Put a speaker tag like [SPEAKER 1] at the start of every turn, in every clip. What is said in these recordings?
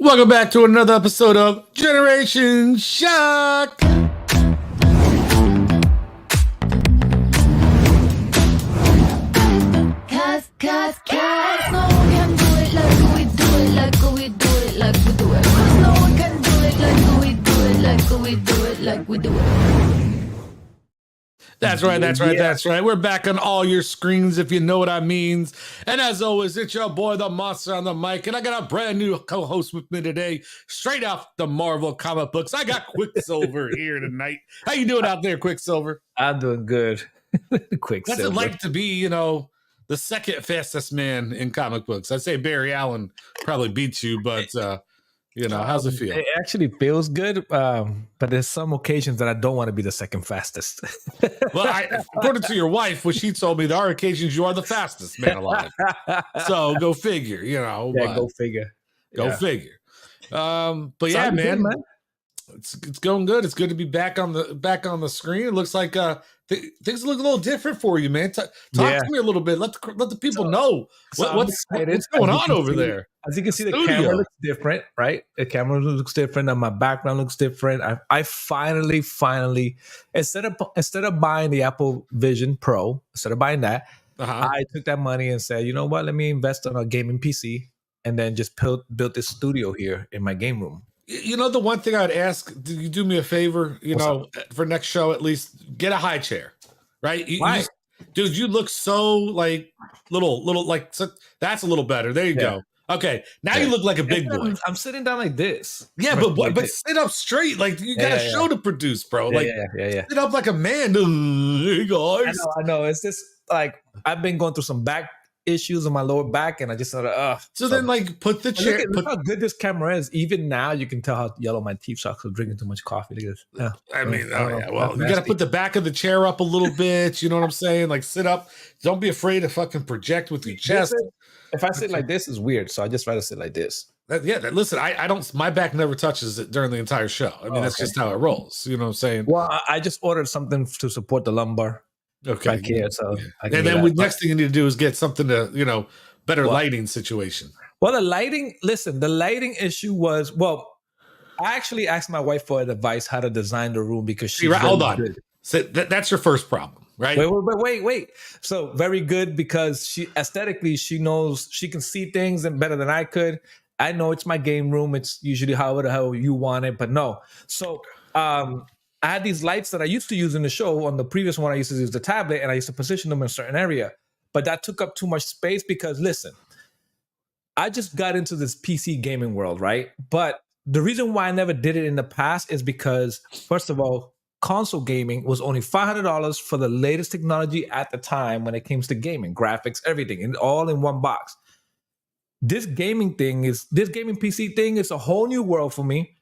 [SPEAKER 1] Welcome back to another episode of Generation Shock.
[SPEAKER 2] Cause no one can do it like we do it, like we do it, like we do it. Cause no one can do it like we do it, like we do it, like we do it.
[SPEAKER 1] That's right. We're back on all your screens, if you know what I means. And as always, it's your boy, the monster on the mic. And I got a brand new co-host with me today, straight off the Marvel comic books. I got Quicksilver here tonight. How you doing out there, Quicksilver?
[SPEAKER 3] I'm doing good. Quicksilver.
[SPEAKER 1] What's it like to be, the second fastest man in comic books? I'd say Barry Allen probably beats you, but, how's it feel?
[SPEAKER 3] It actually feels good, but there's some occasions that I don't want to be the second fastest.
[SPEAKER 1] Well, according to your wife, what she told me, there are occasions you are the fastest man alive. So go figure,
[SPEAKER 3] Yeah, go figure.
[SPEAKER 1] Go figure. But
[SPEAKER 3] So
[SPEAKER 1] yeah,
[SPEAKER 3] how you
[SPEAKER 1] man,
[SPEAKER 3] doing, man?
[SPEAKER 1] it's going good. It's good to be back on the screen. It looks like things look a little different for you, man. Talk to me a little bit. Let the people know what's going on over there.
[SPEAKER 3] As you can see, the
[SPEAKER 1] Studio.
[SPEAKER 3] camera looks different, right? The camera looks different, and my background looks different. I finally, instead of buying the Apple Vision Pro, instead of buying that, I took that money and said, you know what? Let me invest in a gaming PC, and then just built this studio here in my game room.
[SPEAKER 1] The one thing I'd ask, do you do me a favor, for next show, at least get a high chair, right?
[SPEAKER 3] Why?
[SPEAKER 1] Dude, you look so like little, like, so, that's a little better. There you go. Okay. Now you look like a big boy.
[SPEAKER 3] I'm sitting down like this.
[SPEAKER 1] Yeah, but sit up straight. Like you got a show to produce, bro. Sit up like a man. Hey guys.
[SPEAKER 3] I know. It's just like, I've been going through some back issues on my lower back, and I just thought,
[SPEAKER 1] So then, put the chair.
[SPEAKER 3] Look how good this camera is. Even now, you can tell how yellow my teeth are because drinking too much coffee. Look at this. Yeah.
[SPEAKER 1] I mean, well, you got to put the back of the chair up a little bit. You know what I'm saying? Like, sit up. Don't be afraid to fucking project with your chest.
[SPEAKER 3] If I sit like this, it's weird. So I just rather sit like this.
[SPEAKER 1] Listen, I don't. My back never touches it during the entire show. I mean, that's just how it rolls. You know what I'm saying?
[SPEAKER 3] Well, I just ordered something to support the lumbar.
[SPEAKER 1] Okay.
[SPEAKER 3] Back here, so
[SPEAKER 1] and then next thing you need to do is get something to, better lighting situation.
[SPEAKER 3] Well, the lighting issue was, I actually asked my wife for advice how to design the room because she's
[SPEAKER 1] hold on. Good. So that's your first problem, right?
[SPEAKER 3] Wait. So very good because she aesthetically, she knows she can see things and better than I could. I know it's my game room. It's usually however the hell you want it, but no. So, I had these lights that I used to use in the show. On the previous one, I used to use the tablet, and I used to position them in a certain area. But that took up too much space because, listen, I just got into this PC gaming world, right? But the reason why I never did it in the past is because, first of all, console gaming was only $500 for the latest technology at the time when it came to gaming, graphics, everything, and all in one box. This gaming PC thing is a whole new world for me.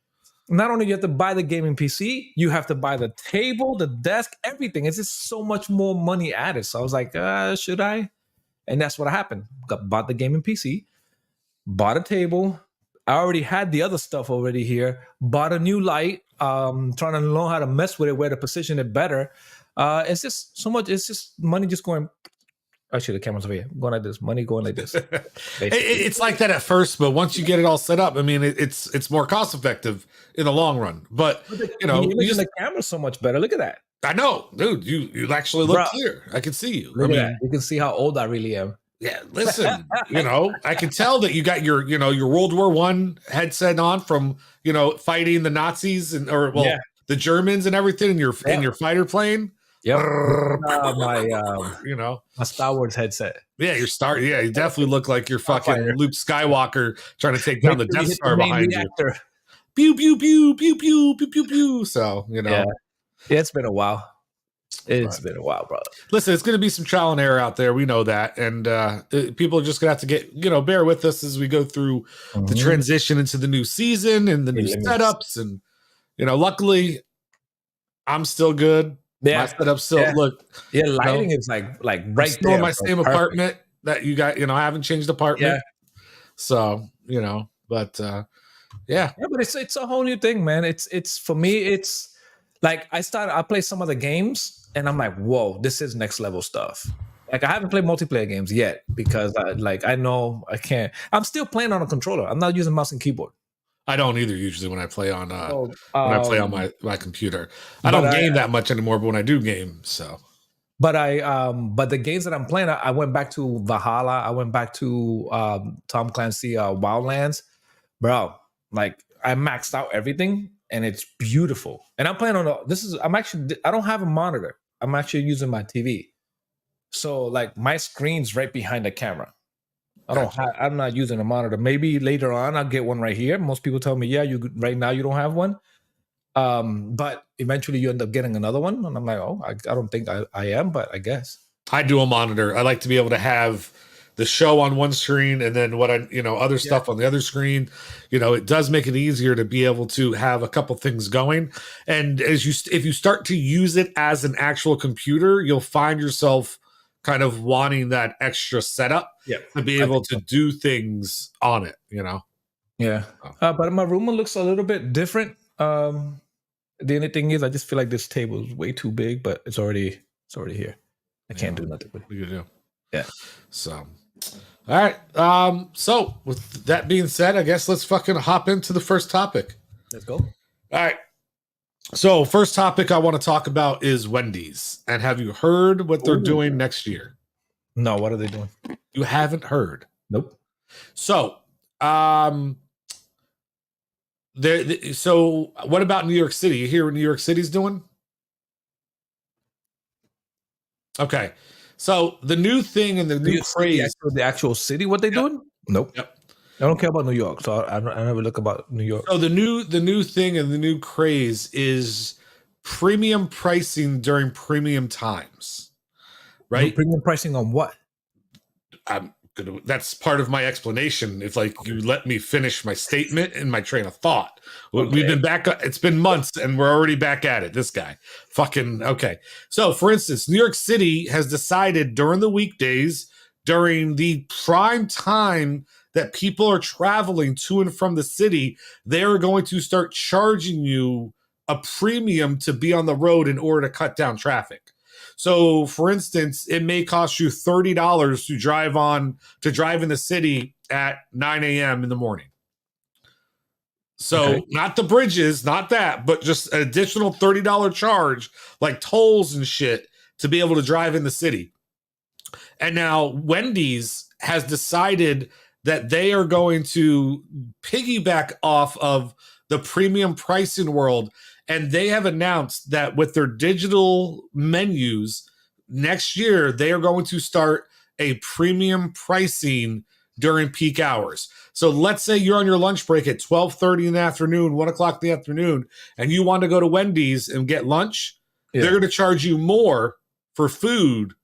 [SPEAKER 3] Not only do you have to buy the gaming PC, you have to buy the table, the desk, everything. It's just so much more money added. So I was like, should I? And that's what happened. Bought the gaming PC, bought a table. I already had the other stuff already here. Bought a new light, trying to learn how to mess with it, where to position it better. It's just so much. It's just money just going. Actually, the camera's over here. Going like this. Money going like this.
[SPEAKER 1] It's like that at first, but once you get it all set up, I mean, it's more cost effective in the long run. But
[SPEAKER 3] the camera's so much better. Look at that.
[SPEAKER 1] I know, dude. You actually look clear. I can see you.
[SPEAKER 3] You can see how old I really am.
[SPEAKER 1] Yeah, listen. I can tell that you got your World War I headset on from fighting the Nazis the Germans and everything in your fighter plane.
[SPEAKER 3] Yep. My Star Wars headset.
[SPEAKER 1] Yeah, you definitely look like you're fucking Luke Skywalker trying to take down the Death Star behind you. Pew pew pew pew pew pew pew pew. So Yeah,
[SPEAKER 3] it's been a while. It's been a while, brother.
[SPEAKER 1] Listen, it's going to be some trial and error out there. We know that, and people are just going to have to bear with us as we go through the transition into the new season and the new setups. And luckily, I'm still good.
[SPEAKER 3] Yeah,
[SPEAKER 1] my setup still look.
[SPEAKER 3] Yeah, lighting is like right
[SPEAKER 1] still
[SPEAKER 3] there.
[SPEAKER 1] In my same apartment that you got. I haven't changed apartment. Yeah. So but yeah,
[SPEAKER 3] but it's a whole new thing, man. It's for me. It's like I play some of the games, and I'm like, whoa, this is next level stuff. Like I haven't played multiplayer games yet because I know I can't. I'm still playing on a controller. I'm not using mouse and keyboard.
[SPEAKER 1] I don't either usually when I play on
[SPEAKER 3] So,
[SPEAKER 1] my computer. I
[SPEAKER 3] but
[SPEAKER 1] don't game that much anymore, but when I do game, so
[SPEAKER 3] but the games that I'm playing, I went back to Valhalla. I went back to Tom Clancy Wildlands, bro. Like I maxed out everything, and it's beautiful. And I'm playing on I don't have a monitor. I'm actually using my TV. So like my screen's right behind the camera. I'm not using a monitor. Maybe later on I'll get one right here. Most people tell me, yeah, right now you don't have one. But eventually you end up getting another one. And I'm like, oh, I don't think I am, but I guess.
[SPEAKER 1] I do a monitor. I like to be able to have the show on one screen and then other stuff on the other screen. It does make it easier to be able to have a couple things going. And if you start to use it as an actual computer, you'll find yourself kind of wanting that extra setup to be able to do things on it,
[SPEAKER 3] Yeah. But my room looks a little bit different. The only thing is I just feel like this table is way too big, but it's already here. I can't do nothing with it.
[SPEAKER 1] You do.
[SPEAKER 3] Yeah.
[SPEAKER 1] So all right. So with that being said, I guess let's fucking hop into the first topic.
[SPEAKER 3] Let's go.
[SPEAKER 1] All right. So first topic I want to talk about is Wendy's. And have you heard what they're doing next year?
[SPEAKER 3] No, what are they doing?
[SPEAKER 1] You haven't heard?
[SPEAKER 3] Nope.
[SPEAKER 1] So, so what about New York City? You hear what New York City's doing? Okay. So the new thing and the new craze.
[SPEAKER 3] The actual city, what they doing? Nope.
[SPEAKER 1] Yep.
[SPEAKER 3] I don't care about New York, so I never look about New York.
[SPEAKER 1] So the new thing and the new craze is premium pricing during premium times, right?
[SPEAKER 3] Premium pricing on what?
[SPEAKER 1] That's part of my explanation. If you let me finish my statement and my train of thought. Okay. We've been back. It's been months and we're already back at it. This guy fucking okay. So for instance, New York City has decided during the weekdays, during the prime time that people are traveling to and from the city, they're going to start charging you a premium to be on the road in order to cut down traffic. So, for instance, it may cost you $30 to drive in the city at 9 a.m. in the morning. So, Not the bridges, not that, but just an additional $30 charge, like tolls and shit, to be able to drive in the city. And now Wendy's has decided that they are going to piggyback off of the premium pricing world. And they have announced that with their digital menus next year, they are going to start a premium pricing during peak hours. So let's say you're on your lunch break at 12:30 in the afternoon, 1 o'clock in the afternoon, and you want to go to Wendy's and get lunch. Yeah. They're going to charge you more for food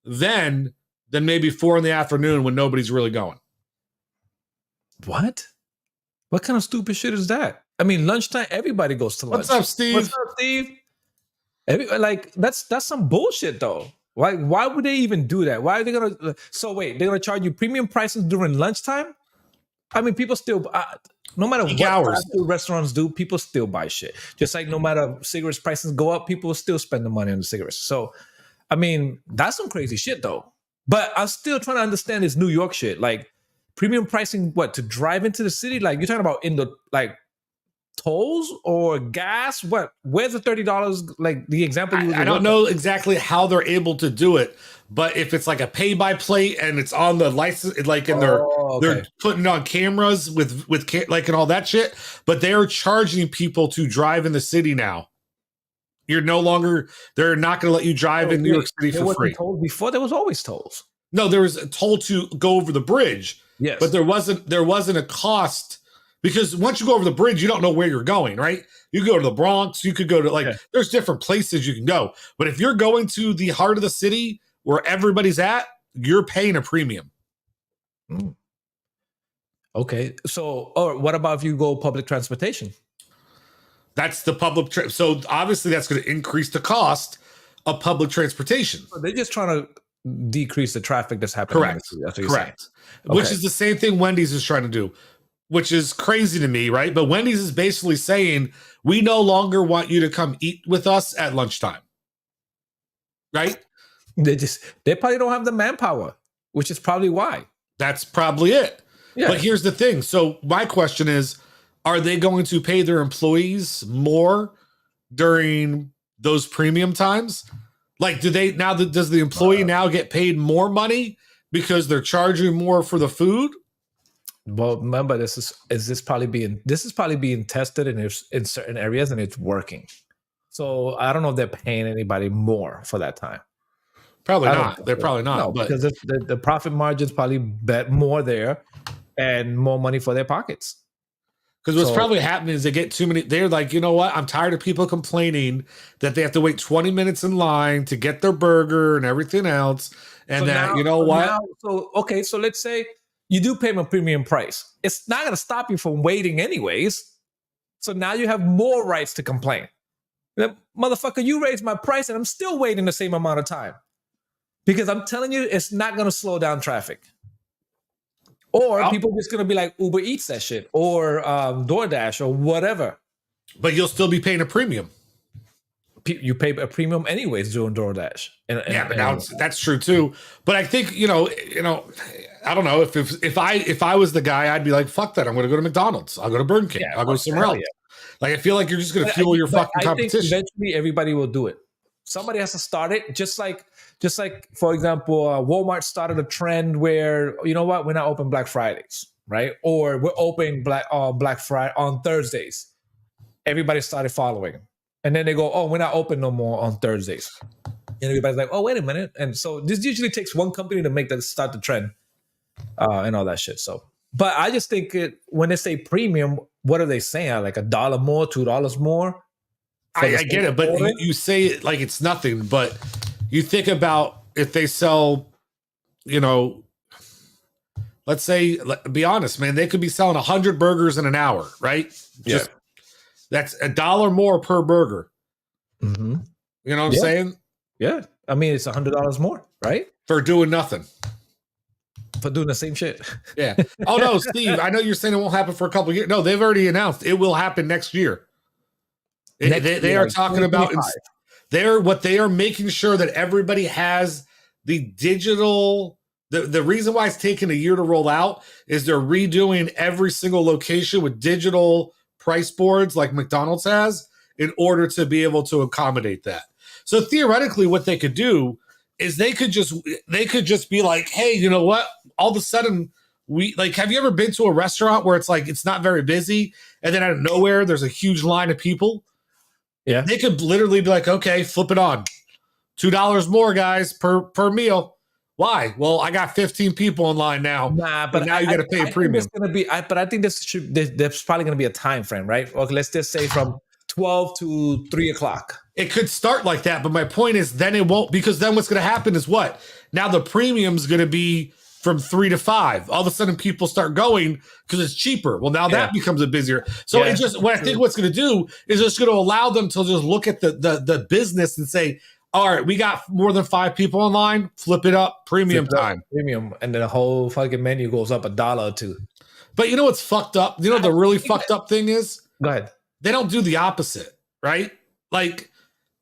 [SPEAKER 1] than maybe 4 in the afternoon when nobody's really going.
[SPEAKER 3] What? What kind of stupid shit is that? I mean, lunchtime, everybody goes to lunch.
[SPEAKER 1] What's up, Steve?
[SPEAKER 3] What's up, Steve? That's some bullshit, though. Why would they even do that? Why are they gonna? So wait, they're gonna charge you premium prices during lunchtime? I mean, people still, no matter what hours restaurants do, people still buy shit. Just like no matter cigarettes prices go up, people still spend the money on the cigarettes. So, I mean, that's some crazy shit, though. But I'm still trying to understand this New York shit. Like premium pricing, what, to drive into the city? Like you're talking about in the tolls or gas? What? Where's the $30? Like the example you
[SPEAKER 1] I don't know exactly how they're able to do it, but if it's like a pay by plate and it's on the license, they're putting it on cameras with and all that shit, but they're charging people to drive in the city now. They're not going to let you drive in New York City for free.
[SPEAKER 3] Before there was always tolls.
[SPEAKER 1] No, there was a toll to go over the bridge.
[SPEAKER 3] Yes,
[SPEAKER 1] but there wasn't a cost. Because once you go over the bridge, you don't know where you're going, right? You go to the Bronx, you could go to there's different places you can go. But if you're going to the heart of the city where everybody's at, you're paying a premium.
[SPEAKER 3] Mm. Okay. So, what about if you go public transportation?
[SPEAKER 1] That's the public. So obviously that's going to increase the cost of public transportation.
[SPEAKER 3] So they're just trying to decrease the traffic that's happening.
[SPEAKER 1] Correct. That's what Correct. Which is the same thing Wendy's is trying to do. Which is crazy to me, right? But Wendy's is basically saying, we no longer want you to come eat with us at lunchtime. Right?
[SPEAKER 3] They probably don't have the manpower, which is probably why.
[SPEAKER 1] That's probably it. Yeah. But here's the thing. So my question is, are they going to pay their employees more during those premium times? Like, does the employee now get paid more money because they're charging more for the food?
[SPEAKER 3] Well, remember, this is probably being tested in certain areas, and it's working. So I don't know if they're paying anybody more for that time.
[SPEAKER 1] Probably not. They're probably not.
[SPEAKER 3] No,
[SPEAKER 1] but
[SPEAKER 3] because the profit margins probably bet more there and more money for their pockets.
[SPEAKER 1] Because what's probably happening is they get too many. They're like, you know what? I'm tired of people complaining that they have to wait 20 minutes in line to get their burger and everything else. And
[SPEAKER 3] so let's say you do pay them a premium price. It's not going to stop you from waiting anyways. So now you have more rights to complain. Motherfucker, you raised my price and I'm still waiting the same amount of time. Because I'm telling you, it's not going to slow down traffic. Or people just going to be like Uber Eats that shit or DoorDash or whatever.
[SPEAKER 1] But you'll still be paying a premium.
[SPEAKER 3] You pay a premium anyways doing DoorDash.
[SPEAKER 1] That's true too. But I think, I don't know if I was the guy, I'd be like, fuck that. I'm going to go to McDonald's. I'll go to Burger King. I'll go somewhere else. Yeah. Like, I feel like you're just going to fuel your fucking competition.
[SPEAKER 3] I think eventually everybody will do it. Somebody has to start it. Just like, for example, Walmart started a trend where, you know what, we're not open Black Fridays, right? Or we're open Black Friday on Thursdays. Everybody started following. And then they go, oh, we're not open no more on Thursdays. And everybody's like, oh, wait a minute. And so this usually takes one company to start the trend and all that shit. So, but I just think when they say premium, what are they saying? Like $1 more, $2 more?
[SPEAKER 1] I get it, but you say it like it's nothing. But you think about if they sell, let's say, be honest, man, they could be selling 100 burgers in an hour, right?
[SPEAKER 3] Yeah.
[SPEAKER 1] That's $1 more per burger.
[SPEAKER 3] Mm-hmm.
[SPEAKER 1] You know what I'm saying?
[SPEAKER 3] Yeah. I mean, it's $100 more, right?
[SPEAKER 1] For doing nothing.
[SPEAKER 3] For doing the same shit.
[SPEAKER 1] Yeah. Oh, no, Steve, I know you're saying it won't happen for a couple of years. No, they've already announced it will happen next year. They are talking about what they are making sure that everybody has the digital. The reason why it's taking a year to roll out is they're redoing every single location with digital price boards like McDonald's has in order to be able to accommodate that. So theoretically, what they could do is they could just be like, hey, you know what? All of a sudden, have you ever been to a restaurant where it's like it's not very busy, and then out of nowhere there's a huge line of people?
[SPEAKER 3] Yeah,
[SPEAKER 1] they could literally be like, okay, flip it on, $2 more, guys, per meal. Why? Well, I got 15 people in line now.
[SPEAKER 3] Nah, but
[SPEAKER 1] now you got to pay a premium.
[SPEAKER 3] But I think there's probably going to be a time frame, right? Okay, let's just say from 12 to 3 o'clock.
[SPEAKER 1] It could start like that, but my point is then it won't, because then what's going to happen is what? Now the premium's going to be from 3 to 5. All of a sudden people start going because it's cheaper. Well, now that becomes a busier. So it's just, what I think what's going to do is just going to allow them to just look at the business and say, all right, we got more than 5 people online, flip it up, premium time.
[SPEAKER 3] Premium, and then the whole fucking menu goes up $1 or $2.
[SPEAKER 1] But you know what's fucked up? You know what the really fucked up thing is?
[SPEAKER 3] Go ahead.
[SPEAKER 1] They don't do the opposite, right? Like,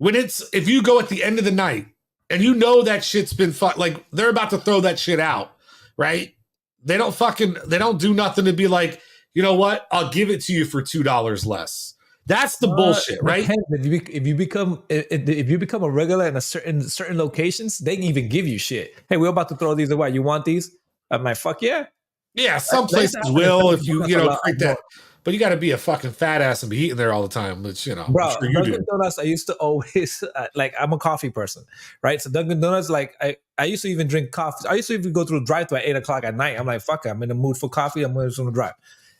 [SPEAKER 1] if you go at the end of the night and you know that shit's been like they're about to throw that shit out, right? They don't do nothing to be like, you know what? I'll give it to you for $2 less. That's the bullshit, right?
[SPEAKER 3] If you become a regular in certain locations, they can even give you shit. Hey, we're about to throw these away. You want these? I'm like, fuck yeah.
[SPEAKER 1] Yeah, some places will if you create that. But you got to be a fucking fat ass and be eating there all the time, which,
[SPEAKER 3] bro,
[SPEAKER 1] I'm sure you
[SPEAKER 3] Dunkin' Donuts, I used to always, I'm a coffee person, right? So Dunkin' Donuts, I used to even drink coffee. I used to even go through the drive-thru at 8 o'clock at night. I'm like, fuck it, I'm in the mood for coffee. I'm just going to drive.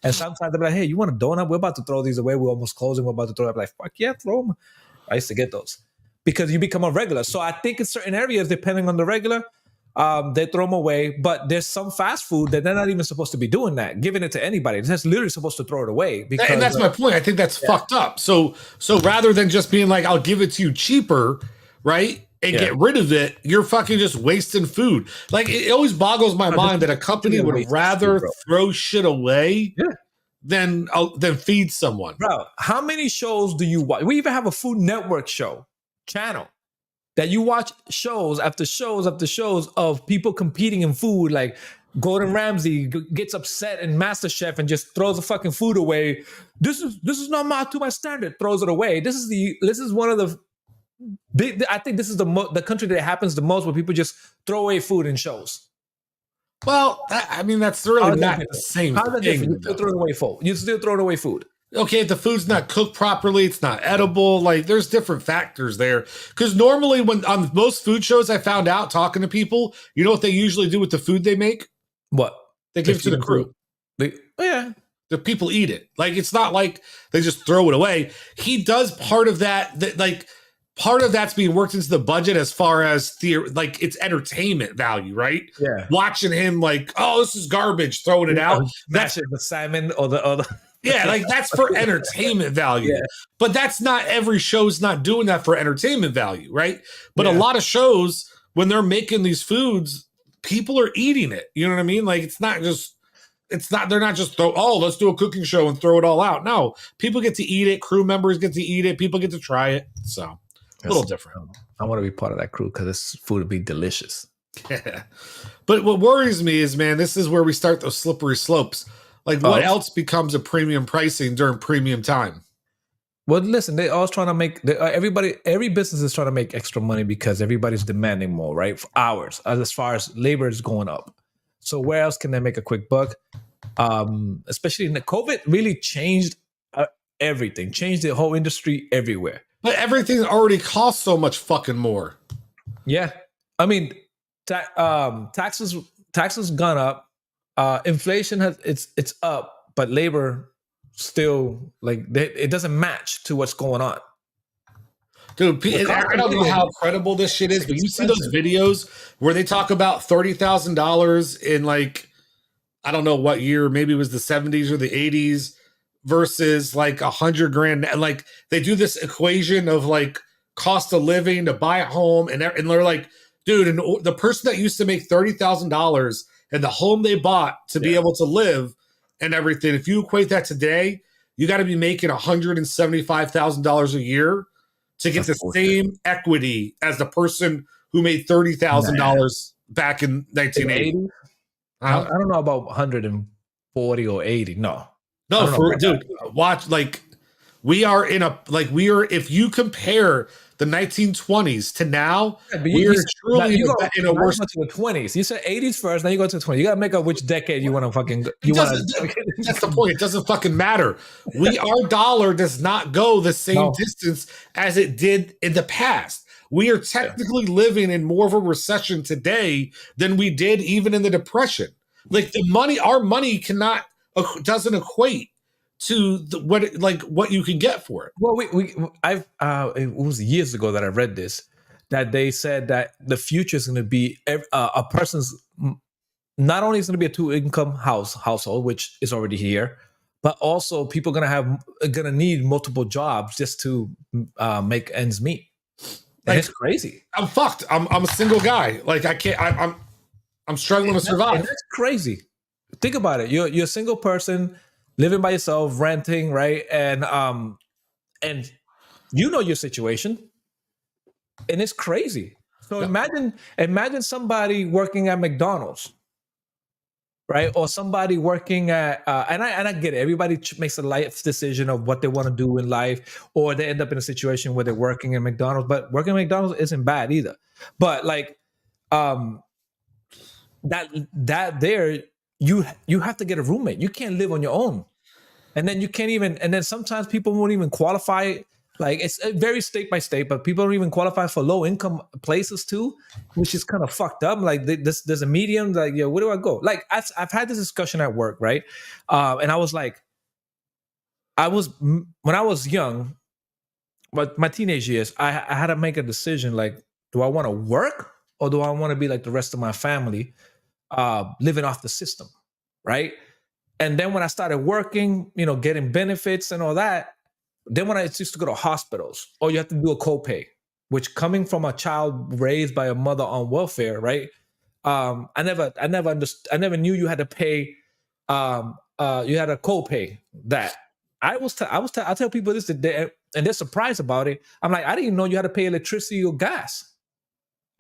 [SPEAKER 3] And sometimes they'll be like, hey, you want a donut? We're about to throw these away. We're almost closing. We're about to throw it. I'm like, fuck yeah, throw them. I used to get those because you become a regular. So I think in certain areas, depending on the regular, they throw them away, but there's some fast food that they're not even supposed to be doing that, giving it to anybody. They're just literally supposed to throw it away.
[SPEAKER 1] And that's my point. I think that's fucked up. So rather than just being like, I'll give it to you cheaper, right, and get rid of it, you're fucking just wasting food. Like, it always boggles my mind that a company would rather throw shit away than feed someone.
[SPEAKER 3] Bro, how many shows do you watch? We even have a Food Network channel. That you watch shows after shows after shows of people competing in food, like Gordon Ramsay gets upset in MasterChef and just throws the fucking food away. This is not to my standard. Throws it away. This is one of the big. I think this is the country that happens the most, where people just throw away food in shows.
[SPEAKER 1] Well, I mean, that's really not the same thing.
[SPEAKER 3] You still throwing away food. You still throwing away food.
[SPEAKER 1] Okay, if the food's not cooked properly, it's not edible. Like, there's different factors there. Because normally, when on most food shows, I found out talking to people, you know what they usually do with the food they make?
[SPEAKER 3] What?
[SPEAKER 1] They give it to the crew.
[SPEAKER 3] Yeah.
[SPEAKER 1] The people eat it. Like, it's not like they just throw it away. He does part of that, like, part of that's being worked into the budget as far as like it's entertainment value, right?
[SPEAKER 3] Yeah.
[SPEAKER 1] Watching him like, oh, this is garbage, throwing it out.
[SPEAKER 3] That's the salmon or the other.
[SPEAKER 1] Yeah, like that's for entertainment value. Yeah. But that's not every show's not doing that for entertainment value, right? But a lot of shows, when they're making these foods, people are eating it. You know what I mean? Like they're not just let's do a cooking show and throw it all out. No, people get to eat it. Crew members get to eat it. People get to try it. So a little different.
[SPEAKER 3] I want to be part of that crew because this food would be delicious.
[SPEAKER 1] Yeah. But what worries me is, man, this is where we start those slippery slopes. Like, what else becomes a premium pricing during premium time?
[SPEAKER 3] Well, listen, they always trying to make every business is trying to make extra money because everybody's demanding more, right? For hours, as far as labor is going up. So where else can they make a quick buck? Especially in the COVID, really changed everything, changed the whole industry everywhere.
[SPEAKER 1] But everything already costs so much fucking more.
[SPEAKER 3] Yeah, I mean, taxes gone up. Inflation it's up, but labor still it doesn't match to what's going on.
[SPEAKER 1] Dude, I don't know how credible this shit is, but you see those videos where they talk about $30,000 in like, I don't know what year, maybe it was the 70s or the 80s versus like $100,000. And like they do this equation of like cost of living to buy a home, and they're like, dude, and the person that used to make $30,000 and the home they bought to be able to live and everything, if you equate that today, you got to be making $175,000 a year to get the same equity as the person who made $30,000 back in 1980.
[SPEAKER 3] I don't know about 140 or 80. No,
[SPEAKER 1] dude, watch, like we are if you compare the 1920s to now, we are truly in a worse.
[SPEAKER 3] To the 20s. You said 80s first, then you go to the 20s. You got to make up which decade you want to fucking.
[SPEAKER 1] That's the point. It doesn't fucking matter. Our dollar does not go the same distance as it did in the past. We are technically living in more of a recession today than we did even in the Depression. Like our money doesn't equate to what you can get for it.
[SPEAKER 3] Well, it was years ago that I read this, that they said that the future is going to be a person's, not only is going to be a 2-income household, which is already here, but also people going to need multiple jobs just to make ends meet. And it's crazy.
[SPEAKER 1] I'm fucked. I'm a single guy. Like I can't. I'm struggling to survive.
[SPEAKER 3] And that's crazy. Think about it. You're a single person living by yourself, renting, right? And you know your situation, and it's crazy. So imagine somebody working at McDonald's, right? Or somebody working at and I get it. Everybody makes a life decision of what they want to do in life, or they end up in a situation where they're working at McDonald's. But working at McDonald's isn't bad either. But like that there. You have to get a roommate. You can't live on your own. And then you can't even, and then sometimes people won't even qualify. Like it's very state by state, but people don't even qualify for low income places too, which is kind of fucked up. Like there's a medium, like, yo, where do I go? Like I've had this discussion at work, right? And I was like, when I was young, but my teenage years, I had to make a decision. Like, do I want to work or do I want to be like the rest of my family? Living off the system, right? And then when I started working, getting benefits and all that, then when I used to go to hospitals, or you have to do a copay, which coming from a child raised by a mother on welfare, right? I never knew you had to pay. You had a copay. That I tell people this today, and they're surprised about it. I'm like, I didn't even know you had to pay electricity or gas.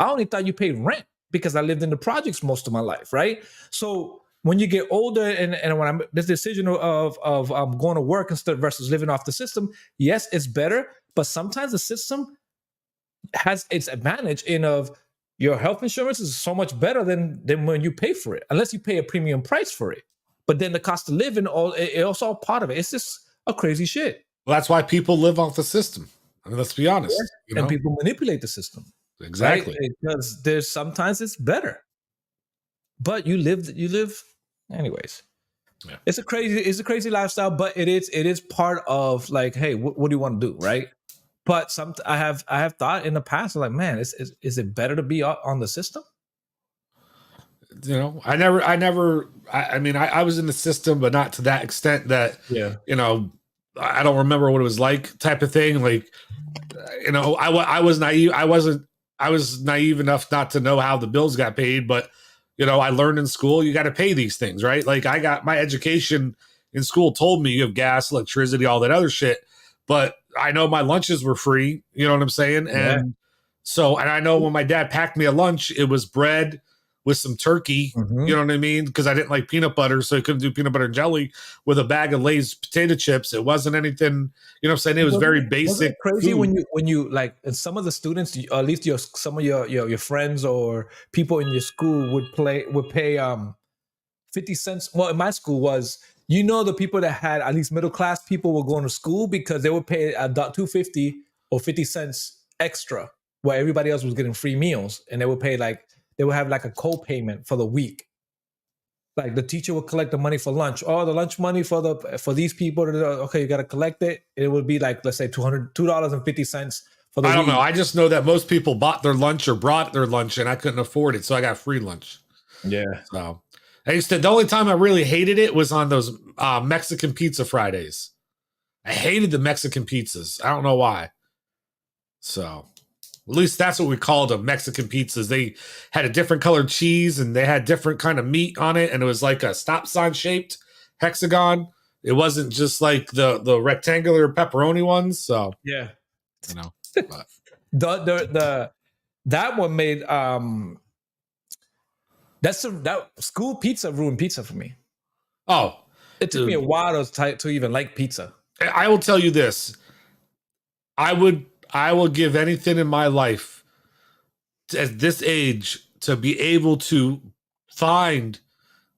[SPEAKER 3] I only thought you paid rent. because I lived in the projects most of my life, right? So when you get older and when I'm this decision of going to work instead versus living off the system, yes, it's better, but sometimes the system has its advantage in of your health insurance is so much better than when you pay for it, unless you pay a premium price for it. But then the cost of living, it's all part of it. It's just a crazy shit.
[SPEAKER 1] Well, that's why people live off the system. I mean, let's be honest. You know?
[SPEAKER 3] And people manipulate the system.
[SPEAKER 1] Exactly.
[SPEAKER 3] Right? Because there's sometimes it's better. But you live anyways.
[SPEAKER 1] Yeah.
[SPEAKER 3] It's a crazy lifestyle, but it is part of like, hey, what do you want to do, right? But I have thought in the past, like, man, is it better to be on the system?
[SPEAKER 1] You know, I mean, I was in the system, but not to that extent that, you know, I don't remember what it was like type of thing. Like, you know, I was naive. I was naive enough not to know how the bills got paid, but, you know, I learned in school, you got to pay these things, right? Like I got my education in school told me you have gas, electricity, all that other shit. But I know my lunches were free. You know what I'm saying? And so, and I know when my dad packed me a lunch, it was bread with some turkey. You know what I mean? Because I didn't like peanut butter, so I couldn't do peanut butter and jelly with a bag of Lay's potato chips. It wasn't anything, you know what I'm saying? It was very basic.
[SPEAKER 3] Wasn't it crazy
[SPEAKER 1] food.
[SPEAKER 3] when you like, and some of the students, or at least some of your friends or people in your school would pay 50 cents. Well, in my school was, you know, the people that had at least middle class people were going to school because they would pay $2.50 or 50 cents extra, where everybody else was getting free meals, and they would pay they would have like a co-payment for the week. Like the teacher would collect the money for lunch. Oh, the lunch money for these people. Okay, you got to collect it. It would be like, let's say $2.50 for the week.
[SPEAKER 1] I don't know. I just know that most people bought their lunch or brought their lunch, and I couldn't afford it, so I got free lunch.
[SPEAKER 3] Yeah.
[SPEAKER 1] So the only time I really hated it was on those Mexican pizza Fridays. I hated the Mexican pizzas. I don't know why. So at least that's what we called them, Mexican pizzas. They had a different colored cheese and they had different kind of meat on it. And it was like a stop sign shaped hexagon. It wasn't just like the rectangular pepperoni ones. So,
[SPEAKER 3] yeah,
[SPEAKER 1] you know, but.
[SPEAKER 3] that one made, that school pizza ruined pizza for me.
[SPEAKER 1] Oh,
[SPEAKER 3] it took me a while to even like pizza.
[SPEAKER 1] I will tell you this. I will give anything in my life at this age to be able to find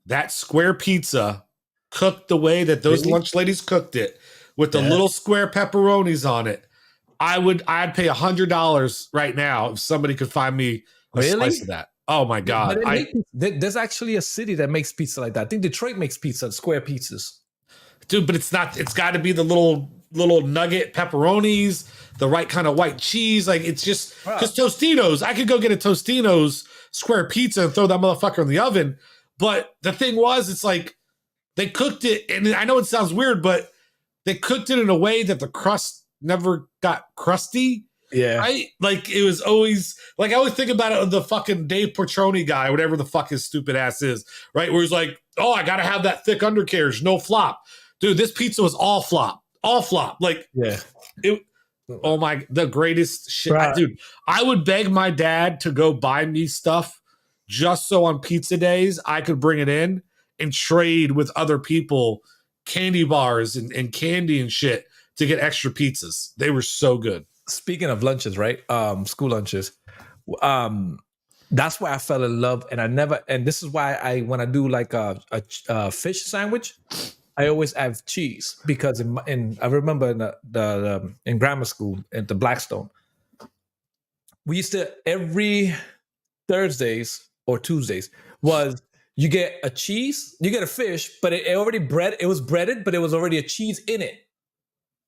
[SPEAKER 1] that square pizza cooked the way that those lunch ladies cooked it with the little square pepperonis on it. I'd pay $100 right now if somebody could find me a slice of that. Oh my God.
[SPEAKER 3] There's actually a city that makes pizza like that. I think Detroit makes pizza, square pizzas.
[SPEAKER 1] Dude, but it's got to be the little nugget pepperonis, the right kind of white cheese. Like, it's just because Tostinos, I could go get a Tostinos square pizza and throw that motherfucker in the oven. But the thing was, it's like they cooked it, and I know it sounds weird, but they cooked it in a way that the crust never got crusty.
[SPEAKER 3] Yeah.
[SPEAKER 1] Right? Like, it was always, like, I always think about it with the fucking Dave Portroni guy, whatever the fuck his stupid ass is, right? Where he's like, oh, I got to have that thick undercarriage, no flop. Dude, this pizza was all flop. Like, the greatest shit. Dude, I would beg my dad to go buy me stuff just so on pizza days I could bring it in and trade with other people candy bars and candy and shit to get extra pizzas. They were so good.
[SPEAKER 3] Speaking of lunches, right? School lunches. That's why I fell in love, and this is why when I do like a fish sandwich, I always have cheese, because I remember in grammar school at the Blackstone, we used to every Thursdays or Tuesdays was you get a cheese, you get a fish, but it was breaded, but it was already a cheese in it,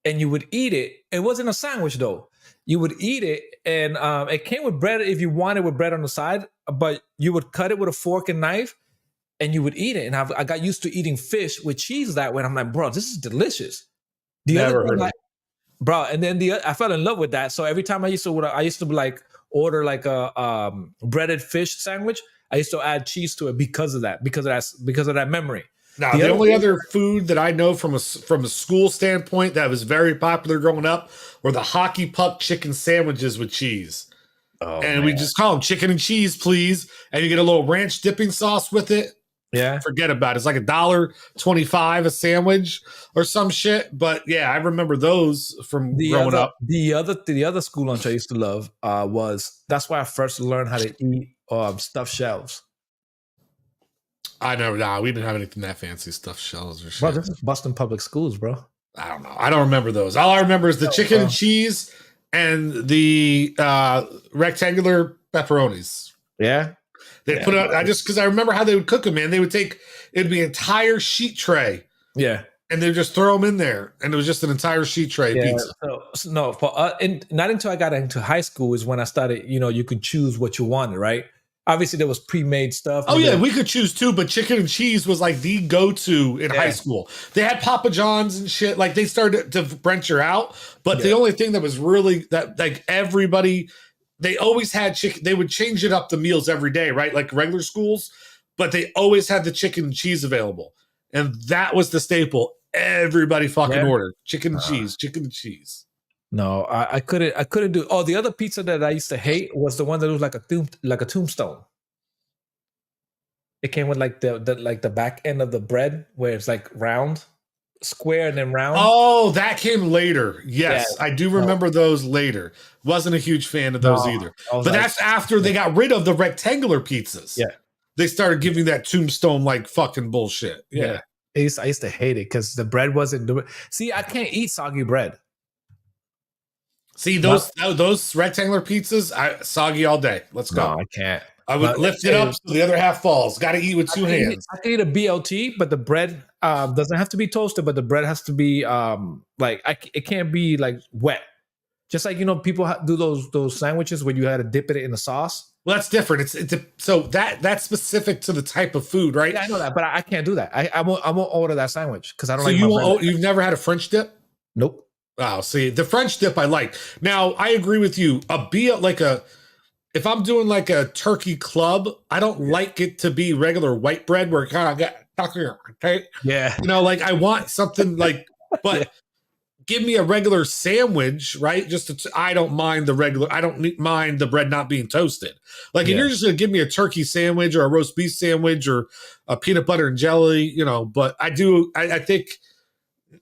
[SPEAKER 3] and you would eat it. It wasn't a sandwich though. You would eat it, and it came with bread if you wanted with bread on the side, but you would cut it with a fork and knife. And you would eat it. And I got used to eating fish with cheese that way. And I'm like, bro, this is delicious.
[SPEAKER 1] Never heard of it.
[SPEAKER 3] Bro, and then I fell in love with that. So every time I used to like order like a breaded fish sandwich, I used to add cheese to it because of that memory.
[SPEAKER 1] Now, the only other food that I know from a school standpoint that was very popular growing up were the hockey puck chicken sandwiches with cheese.
[SPEAKER 3] Oh
[SPEAKER 1] and we
[SPEAKER 3] man.
[SPEAKER 1] just call them chicken and cheese, please. And you get a little ranch dipping sauce with it.
[SPEAKER 3] Yeah.
[SPEAKER 1] Forget about it. It's like $1.25 a sandwich or some shit. But yeah, I remember those from growing up.
[SPEAKER 3] The other school lunch I used to love was that's why I first learned how to eat stuffed shells.
[SPEAKER 1] I never. Nah, we didn't have anything that fancy, stuffed shells or shit.
[SPEAKER 3] Bro, this is Boston Public Schools, bro.
[SPEAKER 1] I don't know. I don't remember those. All I remember is the chicken and cheese and the rectangular pepperonis.
[SPEAKER 3] Yeah.
[SPEAKER 1] They put it. Because I remember how they would cook them. Man, it'd be an entire sheet tray.
[SPEAKER 3] Yeah.
[SPEAKER 1] And they just throw them in there, and it was just an entire sheet tray pizza.
[SPEAKER 3] So no, not until I got into high school is when I started. You could choose what you wanted, right? Obviously, there was pre-made stuff.
[SPEAKER 1] Oh yeah, we could choose too, but chicken and cheese was like the go-to in high school. They had Papa John's and shit. Like they started to venture out, but the only thing that was really that like everybody, they always had chicken. They would change it up the meals every day, right? Like regular schools, but they always had the chicken and cheese available, and that was the staple. Everybody fucking ordered chicken and cheese, chicken and cheese.
[SPEAKER 3] No, I couldn't do. Oh, the other pizza that I used to hate was the one that was like a tombstone. It came with like the back end of the bread where it's like round, square, and then round.
[SPEAKER 1] Oh, that came later. Yes, I do remember those later. Wasn't a huge fan of those either. But that's after they got rid of the rectangular pizzas.
[SPEAKER 3] Yeah,
[SPEAKER 1] they started giving that tombstone like fucking bullshit. Yeah.
[SPEAKER 3] I used to hate it because the bread wasn't doing. See, I can't eat soggy bread.
[SPEAKER 1] See those rectangular pizzas, soggy all day. Let's go.
[SPEAKER 3] No, I can't.
[SPEAKER 1] I would lift it up so the other half falls. Got to eat with two hands.
[SPEAKER 3] I can eat a BLT, but the bread doesn't have to be toasted, but the bread has to be it can't be like wet. Just like people do those sandwiches where you had to dip it in the sauce.
[SPEAKER 1] Well, that's different. So that's specific to the type of food, right?
[SPEAKER 3] Yeah, I know that, but I can't do that. I won't order that sandwich because I don't
[SPEAKER 1] so
[SPEAKER 3] like.
[SPEAKER 1] You've never had a French dip?
[SPEAKER 3] Nope.
[SPEAKER 1] Wow. See, the French dip I like. Now I agree with you. If I'm doing like a turkey club, I don't like it to be regular white bread where it kind of get stuck here. Okay.
[SPEAKER 3] Yeah.
[SPEAKER 1] Like I want something like, but give me a regular sandwich, right? I don't mind the bread not being toasted. Like if you're just going to give me a turkey sandwich or a roast beef sandwich or a peanut butter and jelly, but I think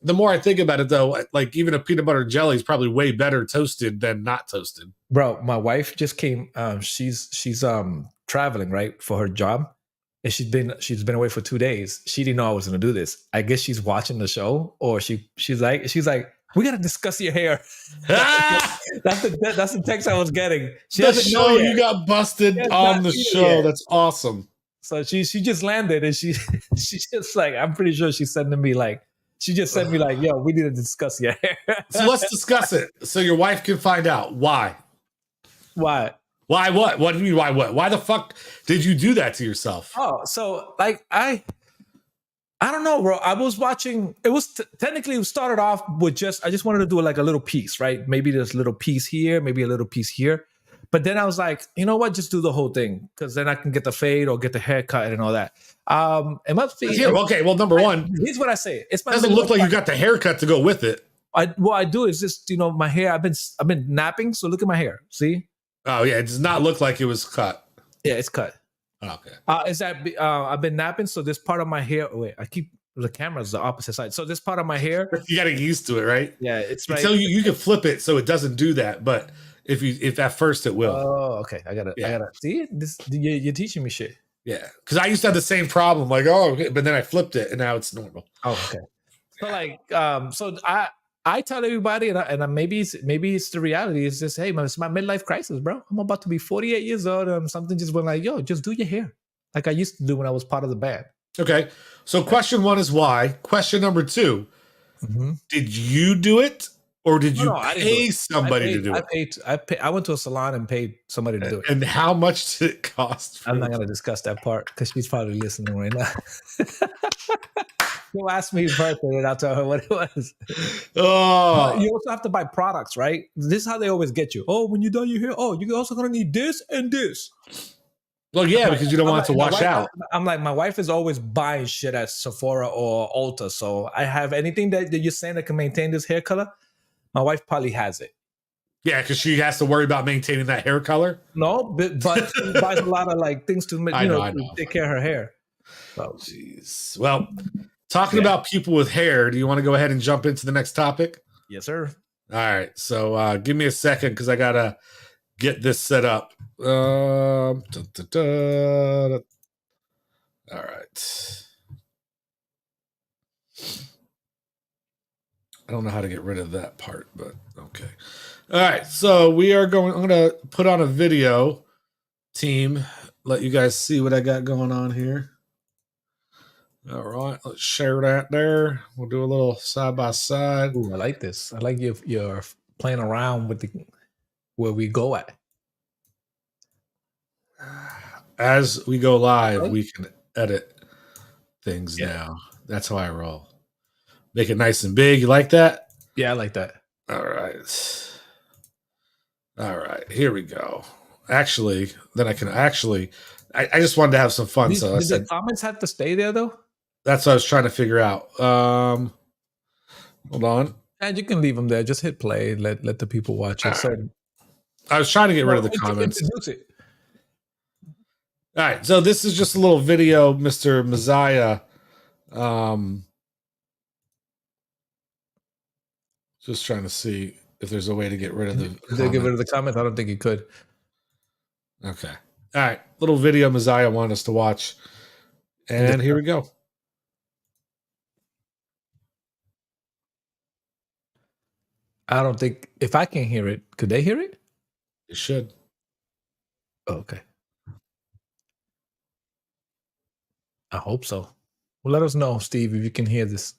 [SPEAKER 1] the more I think about it though, like even a peanut butter and jelly is probably way better toasted than not toasted.
[SPEAKER 3] Bro, my wife just came. She's traveling, right, for her job. And she's been away for 2 days. She didn't know I was gonna do this. I guess she's watching the show, or she's like, we gotta discuss your hair. That's the text I was getting. She doesn't know
[SPEAKER 1] you got busted on the show. Yet. That's awesome.
[SPEAKER 3] So she just landed, and she's just like, I'm pretty sure she's sending me like, she just sent me like, yo, we need to discuss your hair.
[SPEAKER 1] So let's discuss it, so your wife can find out why.
[SPEAKER 3] Why?
[SPEAKER 1] Why what? What do you mean why what? Why the fuck did you do that to yourself?
[SPEAKER 3] Oh, so like I don't know, bro. I was watching. It was technically it started off with I just wanted to do like a little piece, right? Maybe there's a little piece here, maybe a little piece here. But then I was like, you know what? Just do the whole thing because then I can get the fade or get the haircut and all that. It must be
[SPEAKER 1] okay. Well, number one,
[SPEAKER 3] here's what I say. It
[SPEAKER 1] doesn't look like you got the haircut to go with it.
[SPEAKER 3] What I do is just my hair. I've been napping, so look at my hair. See?
[SPEAKER 1] Oh yeah, it does not look like it was cut.
[SPEAKER 3] Yeah, it's cut.
[SPEAKER 1] Okay.
[SPEAKER 3] Is that I've been napping, so this part of my hair. Wait, I keep the camera's the opposite side. So this part of my hair.
[SPEAKER 1] You got to get used to it, right?
[SPEAKER 3] Yeah, it's right.
[SPEAKER 1] So you can flip it so it doesn't do that, but if at first it will.
[SPEAKER 3] Oh, okay. I gotta see this. You're teaching me shit.
[SPEAKER 1] Yeah, because I used to have the same problem. Like, but then I flipped it, and now it's normal.
[SPEAKER 3] Oh, okay. So like, so I tell everybody, and maybe it's the reality. It's just, hey, man, it's my midlife crisis, bro. I'm about to be 48 years old, and something just went like, yo, just do your hair, like I used to do when I was part of the band. Okay.
[SPEAKER 1] So question one is why. Question number two, did you do it, or did you pay somebody to do it?
[SPEAKER 3] I went to a salon and paid somebody to do it.
[SPEAKER 1] And how much did it cost?
[SPEAKER 3] I'm not going to discuss that part because she's probably listening right now. She'll ask me birthday and I'll tell her what it was.
[SPEAKER 1] Oh,
[SPEAKER 3] you also have to buy products, right? This is how they always get you. Oh, when you done your hair, you're also going to need this and this.
[SPEAKER 1] Well, yeah, because you don't want it to wash out.
[SPEAKER 3] I'm like, my wife is always buying shit at Sephora or Ulta. So I have anything that you're saying that can maintain this hair color. My wife probably has it.
[SPEAKER 1] Yeah, because she has to worry about maintaining that hair color.
[SPEAKER 3] No, but she buys a lot of like things to
[SPEAKER 1] I know, I
[SPEAKER 3] to
[SPEAKER 1] know.
[SPEAKER 3] take care of her hair. So
[SPEAKER 1] Jeez. Well, talking
[SPEAKER 3] yeah.
[SPEAKER 1] about people with hair, do you want to go ahead and jump into the next topic?
[SPEAKER 3] Yes, sir.
[SPEAKER 1] All right. So give me a second because I gotta get this set up. All right. I don't know how to get rid of that part, but okay. All right. So we are going. I'm gonna put on a video, team. Let you guys see what I got going on here. All right. Let's share that there. We'll do a little side by side.
[SPEAKER 3] Ooh, I like this. I like you're playing around with the where we go at.
[SPEAKER 1] As we go live,
[SPEAKER 3] Right?
[SPEAKER 1] we can edit things
[SPEAKER 3] Yeah.
[SPEAKER 1] now. That's how I roll. Make it nice and big. You like that?
[SPEAKER 3] Yeah, I like that.
[SPEAKER 1] All right. All right. Here we go. Actually, then I can actually. I just wanted to have some fun, so I
[SPEAKER 3] Did the
[SPEAKER 1] said
[SPEAKER 3] comments have to stay there though?
[SPEAKER 1] that's what I was trying to figure out. Hold on.
[SPEAKER 3] And you can leave them there. Just hit play. Let the people watch it. So
[SPEAKER 1] I was trying to get rid
[SPEAKER 3] well,
[SPEAKER 1] of the comments.
[SPEAKER 3] introduce it.
[SPEAKER 1] All right. So this is just a little video, Mr. Mezia. Just trying to see if there's a way to get rid of the.
[SPEAKER 3] Did they get rid of the comments? I don't think you could.
[SPEAKER 1] Okay. All right. Little video Messiah wanted us to watch. And here we go.
[SPEAKER 3] I don't think if I can hear it, could they hear it?
[SPEAKER 1] You should.
[SPEAKER 3] Oh, okay. I hope so. Well, let us know, Steve, if you can hear this.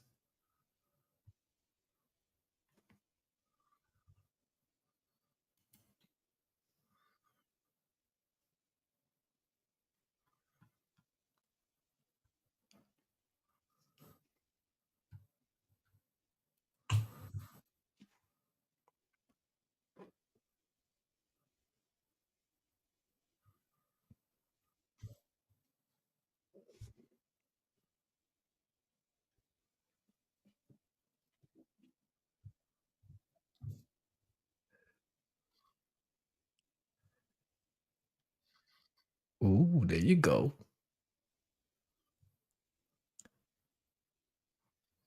[SPEAKER 3] Ooh, there you go.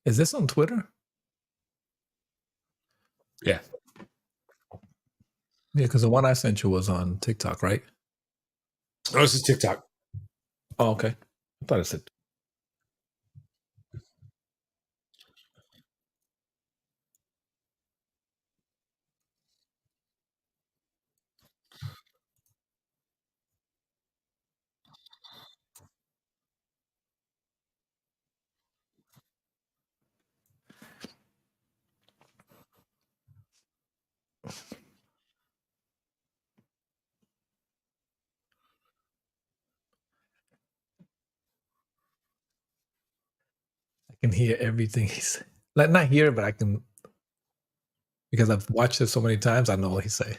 [SPEAKER 3] Is this on Twitter?
[SPEAKER 1] Yeah.
[SPEAKER 3] Yeah, because the one I sent you was on TikTok, right?
[SPEAKER 1] Oh, this is TikTok.
[SPEAKER 3] Oh, okay. I thought it said. I can hear everything he's like not hear, but I can because I've watched it so many times. I know what he's saying.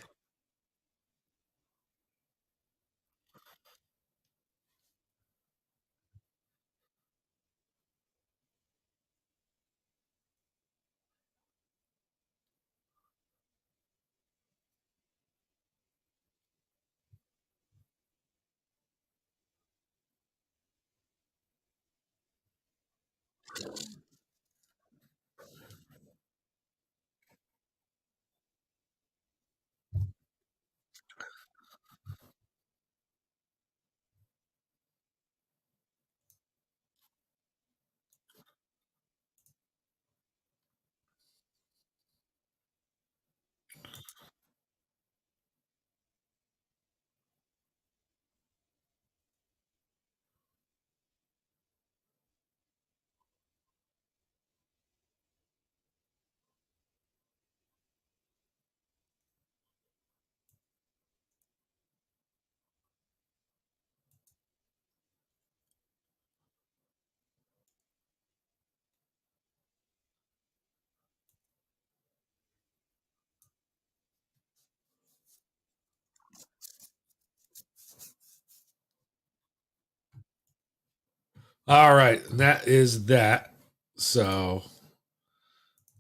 [SPEAKER 1] All right. That is that. So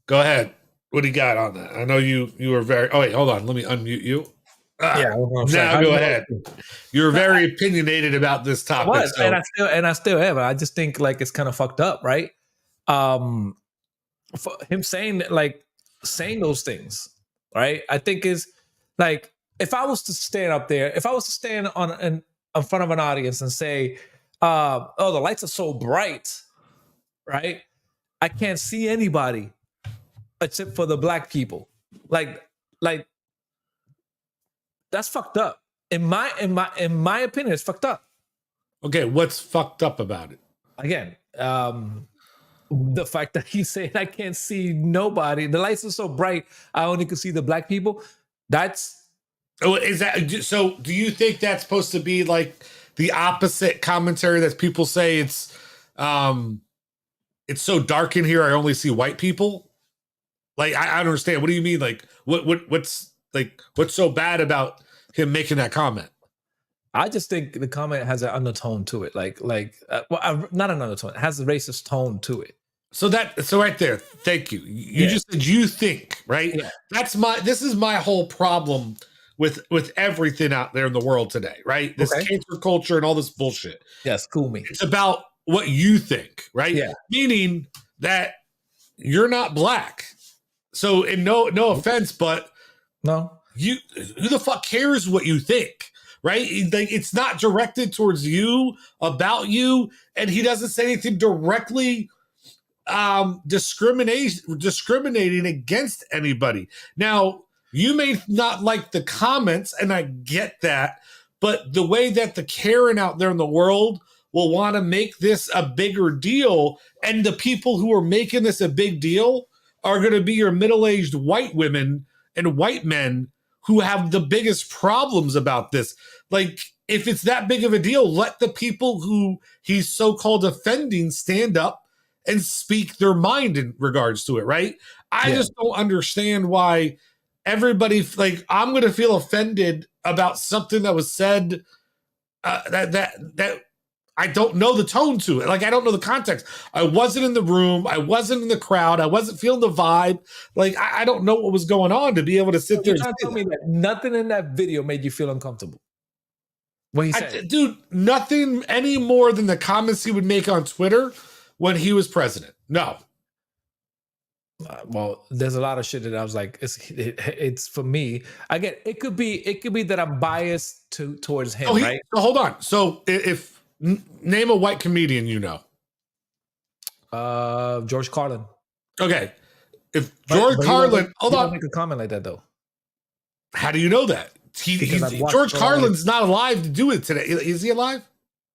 [SPEAKER 1] go ahead. What do you got on that? I know you were very. Oh wait, hold on. Let me unmute you. Now go ahead. You're very opinionated about this topic.
[SPEAKER 3] And I still am. I just think like it's kind of fucked up, right? For him saying those things, right? I think is like if I was to stand up there, if I was to stand in front of an audience and say, "Oh, the lights are so bright," right? I can't see anybody except for the black people. Like that's fucked up. In my opinion, it's fucked up.
[SPEAKER 1] Okay, what's fucked up about it?
[SPEAKER 3] Again, the fact that he's saying I can't see nobody. The lights are so bright, I only can see the black people. That's
[SPEAKER 1] is that so? Do you think that's supposed to be like the opposite commentary that people say it's so dark in here I only see white people? Like I don't understand. What do you mean? Like what's so bad about him making that comment?
[SPEAKER 3] I just think the comment has an undertone to it, not an undertone. It has a racist tone to it.
[SPEAKER 1] So right there, thank you. You just said you think, right? Yeah. This is my whole problem with everything out there in the world today, right? This cancer culture and all this bullshit.
[SPEAKER 3] Yes, cool me.
[SPEAKER 1] It's about what you think, right?
[SPEAKER 3] Yeah.
[SPEAKER 1] Meaning that you're not black. So, and no offense, but
[SPEAKER 3] no,
[SPEAKER 1] who the fuck cares what you think? Right? Like it's not directed towards you, about you, and he doesn't say anything directly discriminating against anybody. Now, you may not like the comments, and I get that, but the way that the Karen out there in the world will want to make this a bigger deal, and the people who are making this a big deal are going to be your middle-aged white women and white men who have the biggest problems about this. Like, if it's that big of a deal, let the people who he's so-called offending stand up and speak their mind in regards to it, right? I just don't understand why everybody, like, I'm going to feel offended about something that was said that I don't know the tone to it. Like, I don't know the context. I wasn't in the room. I wasn't in the crowd. I wasn't feeling the vibe. Like, I don't know what was going on to be able to sit there.
[SPEAKER 3] You're trying to tell me that nothing in that video made you feel uncomfortable? What he said?
[SPEAKER 1] Dude, nothing any more than the comments he would make on Twitter when he was president. No.
[SPEAKER 3] Well, there's a lot of shit that I was like, it's for me. Again, it could be that I'm biased towards him, right?
[SPEAKER 1] So hold on. So if name a white comedian you know.
[SPEAKER 3] George Carlin.
[SPEAKER 1] Okay. If George Carlin, hold on.
[SPEAKER 3] Make a comment like that though.
[SPEAKER 1] How do you know that? George Carlin's not alive to do it today. Is he alive?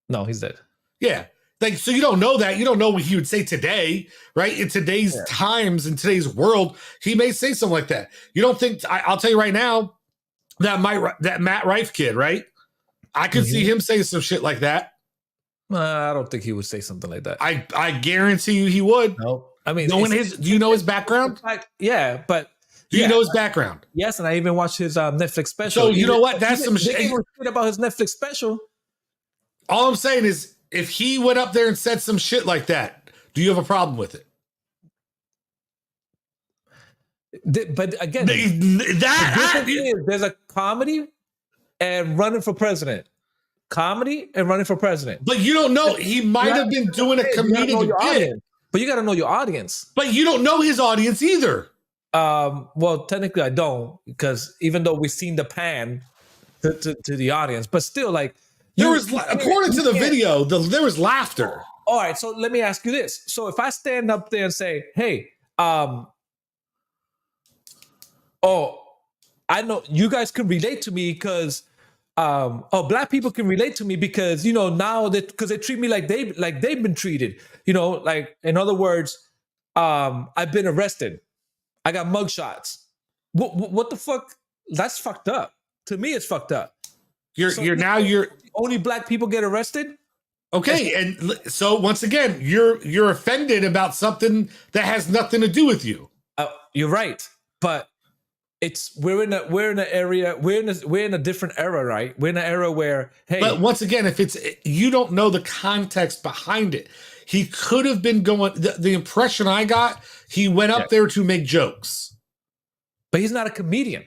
[SPEAKER 3] No, he's dead.
[SPEAKER 1] Yeah. Like, so you don't know that. You don't know what he would say today, right? In today's times, in today's world, he may say something like that. You don't think, I'll tell you right now, that Matt Rife kid, right? I could see him say some shit like that.
[SPEAKER 3] I don't think he would say something like that.
[SPEAKER 1] I guarantee you he would.
[SPEAKER 3] No. I mean,
[SPEAKER 1] do you know his background?
[SPEAKER 3] Yeah, but
[SPEAKER 1] do you know his background?
[SPEAKER 3] Yes, and I even watched his Netflix special.
[SPEAKER 1] So you know what? That's some shit
[SPEAKER 3] about his Netflix special.
[SPEAKER 1] All I'm saying is, if he went up there and said some shit like that, do you have a problem with it?
[SPEAKER 3] But again, there's a comedy and running for president. Comedy and running for president.
[SPEAKER 1] But you don't know. He might have been doing a comedic bit.
[SPEAKER 3] But you got to know your audience.
[SPEAKER 1] But you don't know his audience either.
[SPEAKER 3] Well, technically I don't, because even though we've seen the pan to the audience, but still, like,
[SPEAKER 1] according to the video, there was laughter.
[SPEAKER 3] All right, so let me ask you this. So if I stand up there and say, hey, I know you guys can relate to me because black people can relate to me because, you know, now because they treat me like they've been treated, you know, like, in other words, I've been arrested. I got mugshots. What the fuck? That's fucked up. To me, it's fucked up.
[SPEAKER 1] Only
[SPEAKER 3] black people get arrested.
[SPEAKER 1] Okay, and so once again, you're offended about something that has nothing to do with you.
[SPEAKER 3] You're right, but we're in a different era, right? We're in an era where, hey.
[SPEAKER 1] But once again, if you don't know the context behind it, he could have been going. The impression I got, he went up there to make jokes.
[SPEAKER 3] but he's not a comedian.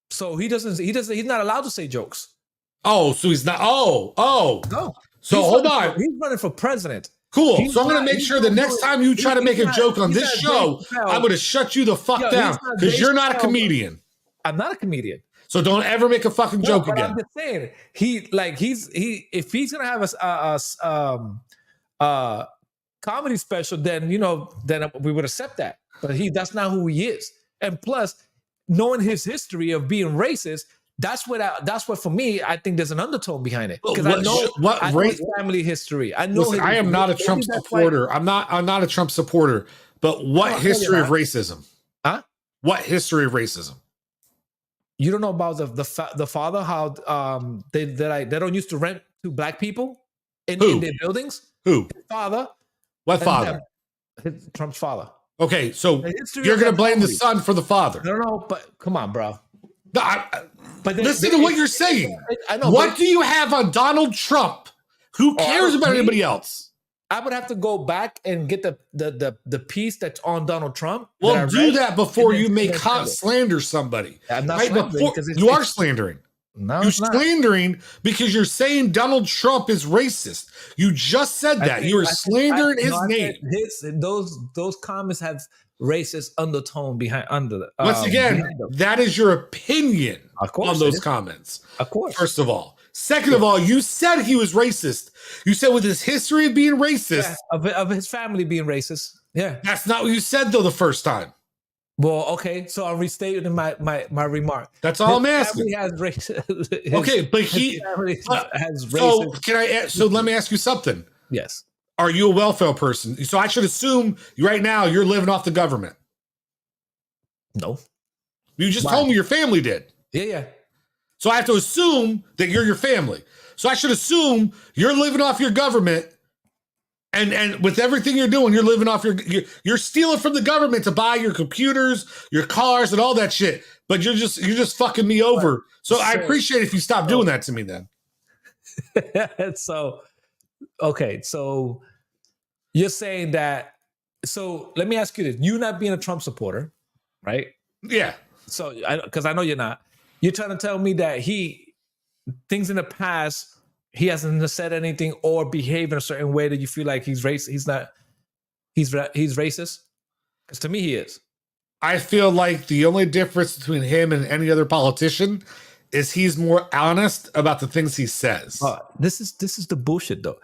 [SPEAKER 3] So he's not allowed to say jokes.
[SPEAKER 1] Oh, so he's not. Oh.
[SPEAKER 3] No.
[SPEAKER 1] So hold on.
[SPEAKER 3] He's running for president.
[SPEAKER 1] Cool. So I'm going to make sure the next time you try to make a joke on this show, I'm going to shut you the fuck down because you're not a comedian.
[SPEAKER 3] I'm not a comedian.
[SPEAKER 1] So don't ever make a fucking joke again.
[SPEAKER 3] I'm just saying, if he's gonna have a comedy special, then we would accept that. But that's not who he is. And plus, knowing his history of being racist, that's what for me, I think there's an undertone behind it. Because I know his family history. I know.
[SPEAKER 1] Listen, I am not a Trump supporter. I'm not a Trump supporter. But what history of racism?
[SPEAKER 3] Huh?
[SPEAKER 1] What history of racism?
[SPEAKER 3] You don't know about the father, how they don't used to rent to black people in their buildings?
[SPEAKER 1] Who?
[SPEAKER 3] His father.
[SPEAKER 1] What father?
[SPEAKER 3] Trump's father.
[SPEAKER 1] Okay, so you're going to blame the son for the father.
[SPEAKER 3] No, but come on, bro.
[SPEAKER 1] But listen to what you're saying.
[SPEAKER 3] I know.
[SPEAKER 1] What do you have on Donald Trump? Who cares about anybody else?
[SPEAKER 3] I would have to go back and get the piece that's on Donald Trump.
[SPEAKER 1] Well, do that before you make slander somebody.
[SPEAKER 3] I'm not
[SPEAKER 1] slandering because you are slandering. No, you're slandering because you're saying Donald Trump is racist. You just said that. You were slandering his name.
[SPEAKER 3] Those comments have racist undertone
[SPEAKER 1] Once again, that is your opinion on those comments.
[SPEAKER 3] Of course.
[SPEAKER 1] First of all. Second of all, you said he was racist. You said with his history of being racist.
[SPEAKER 3] Yeah, of his family being racist. Yeah.
[SPEAKER 1] That's not what you said, though, the first time.
[SPEAKER 3] Well, okay. So I'm restating my remark.
[SPEAKER 1] That's all I'm asking.
[SPEAKER 3] He has racist.
[SPEAKER 1] Okay, but has racist. So let me ask you something.
[SPEAKER 3] Yes.
[SPEAKER 1] Are you a welfare person? So I should assume right now you're living off the government.
[SPEAKER 3] No.
[SPEAKER 1] You just told me your family did.
[SPEAKER 3] Yeah.
[SPEAKER 1] So I have to assume that you're your family. So I should assume you're living off your government, and with everything you're doing, you're living off you're stealing from the government to buy your computers, your cars, and all that shit. But you're just fucking me over. So I appreciate if you stop doing that to me then.
[SPEAKER 3] So you're saying that. So let me ask you this: you not being a Trump supporter, right?
[SPEAKER 1] Yeah.
[SPEAKER 3] So because I know you're not. You're trying to tell me that things in the past, he hasn't said anything or behaved in a certain way that you feel like he's racist. He's racist? Because to me, he is.
[SPEAKER 1] I feel like the only difference between him and any other politician is he's more honest about the things he says.
[SPEAKER 3] This is the bullshit, though.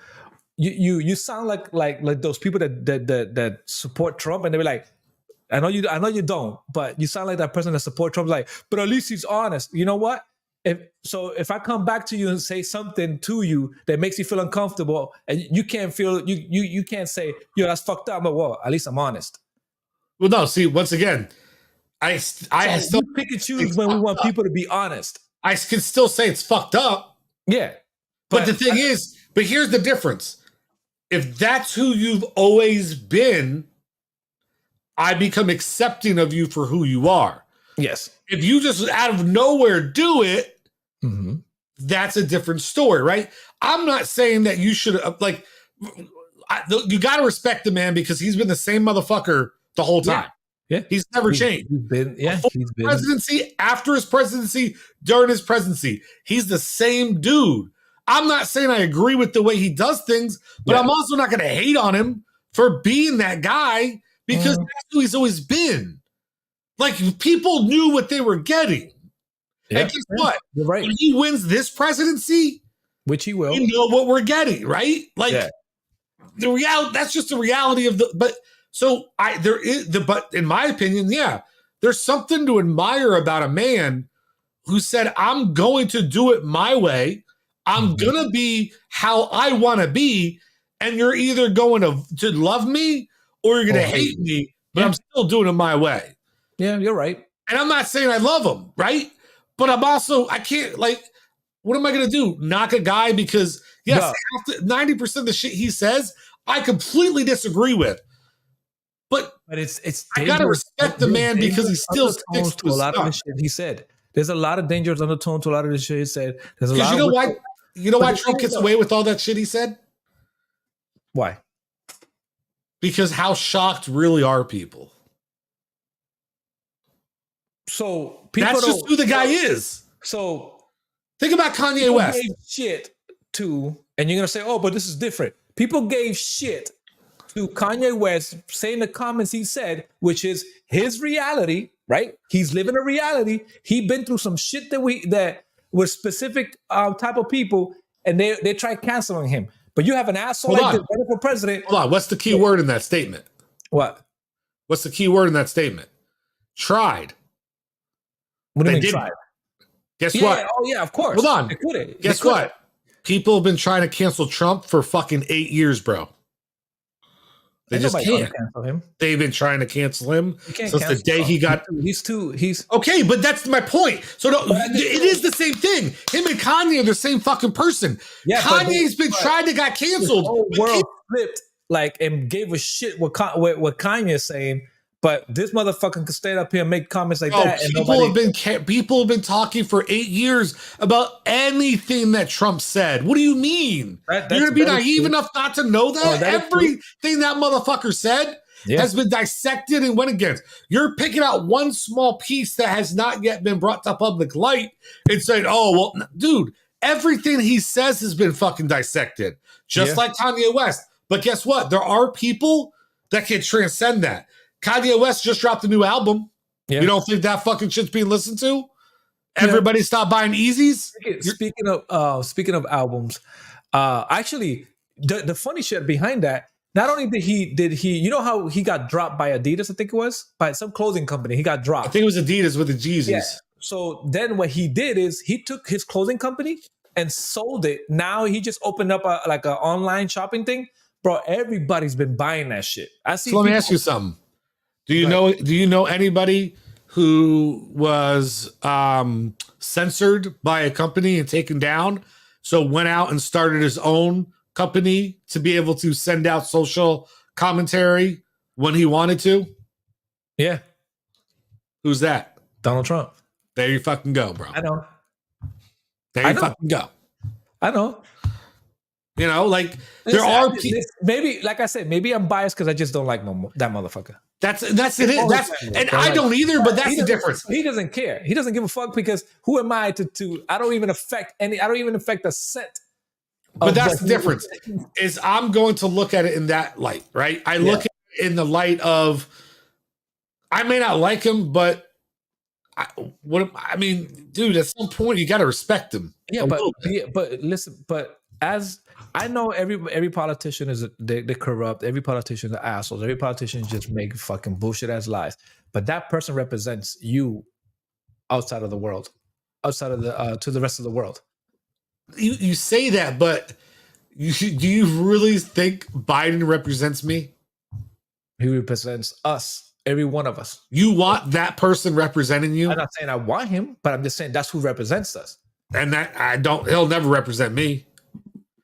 [SPEAKER 3] You sound like those people that support Trump, and they were like, I know you don't, but you sound like that person that supports Trump. Like, but at least he's honest. You know what? If I come back to you and say something to you that makes you feel uncomfortable, and you can't feel you can't say, yo, that's fucked up. But well, at least I'm honest.
[SPEAKER 1] Well, no. See, once again, I still
[SPEAKER 3] pick and choose when we want people to be honest.
[SPEAKER 1] I can still say it's fucked up.
[SPEAKER 3] Yeah,
[SPEAKER 1] but the thing is, here's the difference. If that's who you've always been, I become accepting of you for who you are.
[SPEAKER 3] Yes. If
[SPEAKER 1] you just out of nowhere do it, that's a different story, right? I'm not saying that you should you got to respect the man because he's been the same motherfucker the whole time.
[SPEAKER 3] Yeah.
[SPEAKER 1] He's never changed.
[SPEAKER 3] He's been
[SPEAKER 1] presidency, after his presidency, during his presidency. He's the same dude. I'm not saying I agree with the way he does things, but I'm also not going to hate on him for being that guy. Because that's who he's always been. Like, people knew what they were getting. Yeah, and guess what?
[SPEAKER 3] You're right.
[SPEAKER 1] When he wins this presidency,
[SPEAKER 3] which he will,
[SPEAKER 1] we know what we're getting, right? Like, the reality, that's just the reality of but in my opinion, there's something to admire about a man who said, I'm going to do it my way. I'm going to be how I want to be. And you're either going to love me or you're going to hate me, but I'm still doing it my way.
[SPEAKER 3] Yeah, you're right.
[SPEAKER 1] And I'm not saying I love him, right? But I can't, what am I going to do? Knock a guy because, 90% of the shit he says, I completely disagree with. But
[SPEAKER 3] it's
[SPEAKER 1] I got to respect the man because he still sticks to
[SPEAKER 3] a lot of the shit he said. There's a lot of dangerous undertone to a lot of the shit he said. There's a lot.
[SPEAKER 1] You know why Trump gets away with all that shit he said?
[SPEAKER 3] Why?
[SPEAKER 1] Because how shocked really are people?
[SPEAKER 3] So people
[SPEAKER 1] That's just
[SPEAKER 3] don't-
[SPEAKER 1] who the guy is.
[SPEAKER 3] So
[SPEAKER 1] Think about Kanye
[SPEAKER 3] people
[SPEAKER 1] West.
[SPEAKER 3] gave shit to, and you're gonna say, oh, but this is different. People gave shit to Kanye West saying the comments he said, which is his reality, right? He's living a reality. He been through some shit that was specific type of people, and they tried canceling him. But you have an asshole
[SPEAKER 1] Hold
[SPEAKER 3] like
[SPEAKER 1] on.
[SPEAKER 3] this running for president.
[SPEAKER 1] Hold on. What's the key word in that statement?
[SPEAKER 3] What?
[SPEAKER 1] What's the key word in that statement? Tried.
[SPEAKER 3] What do you
[SPEAKER 1] They
[SPEAKER 3] mean
[SPEAKER 1] didn't.
[SPEAKER 3] tried?
[SPEAKER 1] Guess
[SPEAKER 3] Yeah,
[SPEAKER 1] what?
[SPEAKER 3] oh yeah, of course.
[SPEAKER 1] Hold on.
[SPEAKER 3] They couldn't.
[SPEAKER 1] Guess what? People have been trying to cancel Trump for fucking 8 years, bro. They just can't.
[SPEAKER 3] Cancel him.
[SPEAKER 1] They've been trying to cancel him
[SPEAKER 3] You can't
[SPEAKER 1] since the
[SPEAKER 3] cancel
[SPEAKER 1] day
[SPEAKER 3] Trump.
[SPEAKER 1] he got.
[SPEAKER 3] He's
[SPEAKER 1] Okay, but that's my point. So it is the same thing. Him and Kanye are the same fucking person.
[SPEAKER 3] Yeah, but
[SPEAKER 1] Kanye's been trying to got canceled.
[SPEAKER 3] the whole
[SPEAKER 1] but
[SPEAKER 3] world flipped like and gave a shit what Kanye is saying, but this motherfucker can stand up here and make comments like that, and
[SPEAKER 1] people have been talking for 8 years about anything that Trump said. What do you mean?
[SPEAKER 3] That's
[SPEAKER 1] You're gonna be
[SPEAKER 3] very
[SPEAKER 1] naive
[SPEAKER 3] true.
[SPEAKER 1] enough not to know that?
[SPEAKER 3] Oh, that is true.
[SPEAKER 1] Everything that motherfucker said has been dissected and went against. You're picking out one small piece that has not yet been brought to public light and saying, "Oh, well, dude, everything he says has been fucking dissected," just like Kanye West. But guess what? There are people that can transcend that. Kanye West just dropped a new album.
[SPEAKER 3] Yeah.
[SPEAKER 1] You don't think that fucking shit's being listened to? Everybody stop buying Yeezys?
[SPEAKER 3] Speaking of albums, actually, the funny shit behind that. Not only did he, you know how he got dropped by Adidas, I think it was, by some clothing company. He got dropped.
[SPEAKER 1] I think it was Adidas with the Yeezys.
[SPEAKER 3] Yeah. So then what he did is he took his clothing company and sold it. Now he just opened up a online shopping thing. Bro, everybody's been buying that shit. I see.
[SPEAKER 1] So let me ask you something. Do you know anybody who was censored by a company and taken down, so went out and started his own company to be able to send out social commentary when he wanted to?
[SPEAKER 3] Yeah.
[SPEAKER 1] Who's that?
[SPEAKER 3] Donald Trump.
[SPEAKER 1] There you fucking go, bro.
[SPEAKER 3] I know.
[SPEAKER 1] There you fucking go.
[SPEAKER 3] I know.
[SPEAKER 1] You know, like
[SPEAKER 3] Listen,
[SPEAKER 1] there are people.
[SPEAKER 3] Maybe, like I said, maybe I'm biased because I just don't like that motherfucker.
[SPEAKER 1] That's it. And I don't either, but that's the difference.
[SPEAKER 3] He doesn't care. He doesn't give a fuck because who am I to I don't even affect a cent.
[SPEAKER 1] But that's the difference. Is I'm going to look at it in that light, right? I look at it in the light of I may not like him, but I mean, dude, at some point you got to respect him.
[SPEAKER 3] Yeah, but listen, but as I know, every politician they're corrupt. Every politician is assholes. Every politician just make fucking bullshit ass lies. But that person represents you outside of the world, outside of to the rest of the world.
[SPEAKER 1] You say that, but do you really think Biden represents me?
[SPEAKER 3] He represents us, every one of us.
[SPEAKER 1] You want that person representing you?
[SPEAKER 3] I'm not saying I want him, but I'm just saying that's who represents us.
[SPEAKER 1] And that he'll never represent me.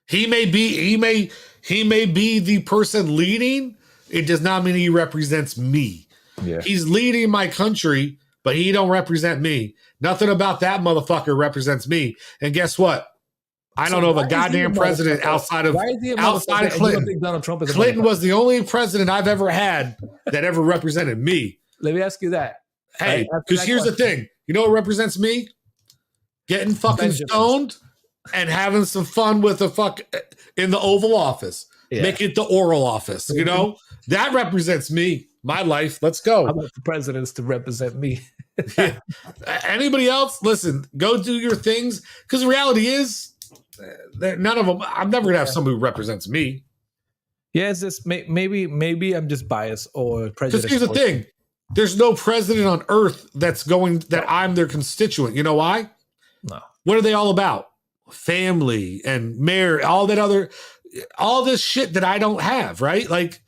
[SPEAKER 1] He may be the person leading. It does not mean he represents me.
[SPEAKER 3] Yeah.
[SPEAKER 1] He's leading my country, but he don't represent me. Nothing about that motherfucker represents me. And guess what? I don't know of a goddamn president outside of Clinton.
[SPEAKER 3] Donald Trump
[SPEAKER 1] Clinton was the only president I've ever had that ever represented me.
[SPEAKER 3] Let me ask you that.
[SPEAKER 1] Hey, because here's the thing. You know what represents me? Getting fucking stoned and having some fun with in the Oval Office. Yeah. Make it the oral office. You know? That represents me. My life. Let's go.
[SPEAKER 3] I want the presidents to represent me.
[SPEAKER 1] Yeah. Anybody else? Listen, go do your things. Because the reality is, none of them. I'm never gonna have somebody who represents me.
[SPEAKER 3] Yeah, it's just maybe I'm just biased or prejudiced.
[SPEAKER 1] Because here's the thing: there's no president on earth that I'm their constituent. You know why?
[SPEAKER 3] No.
[SPEAKER 1] What are they all about? Family and marriage, all this shit that I don't have. Right? Like,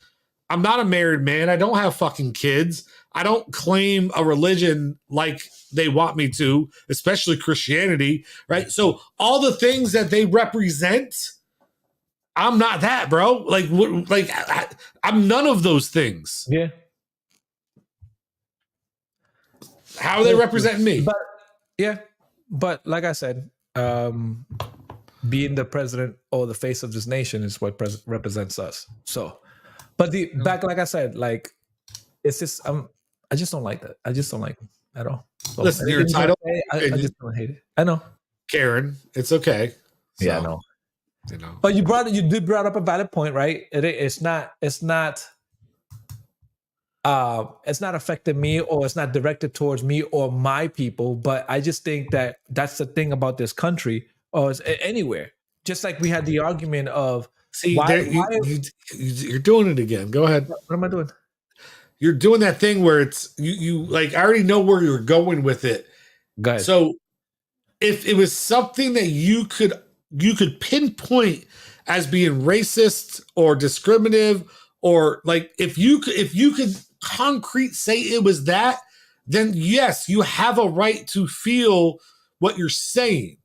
[SPEAKER 1] I'm not a married man. I don't have fucking kids. I don't claim a religion like they want me to, especially Christianity, right? So all the things that they represent, I'm not that, bro. I'm none of those things.
[SPEAKER 3] Yeah.
[SPEAKER 1] How are they representing me?
[SPEAKER 3] But like I said, being the president or the face of this nation is what represents us. So, but back, like I said, like it's just I just don't like that. I just don't like him at all. So
[SPEAKER 1] Listen, you're
[SPEAKER 3] anything you're
[SPEAKER 1] entitled.
[SPEAKER 3] gonna say, I
[SPEAKER 1] And
[SPEAKER 3] just don't hate it. I know.
[SPEAKER 1] Karen, it's okay.
[SPEAKER 3] Yeah, I
[SPEAKER 1] So,
[SPEAKER 3] know.
[SPEAKER 1] you know.
[SPEAKER 3] But you did brought up a valid point, right? It's not affecting me, or it's not directed towards me or my people. But I just think that that's the thing about this country, or anywhere. Just like we had the argument of
[SPEAKER 1] See,
[SPEAKER 3] why
[SPEAKER 1] you're doing it again. Go ahead.
[SPEAKER 3] what am I doing?
[SPEAKER 1] You're doing that thing where it's you like I already know where you're going with it.
[SPEAKER 3] Go ahead.
[SPEAKER 1] So if it was something that you could pinpoint as being racist or discriminative, or like if you could concrete say it was that, then yes, you have a right to feel what you're saying.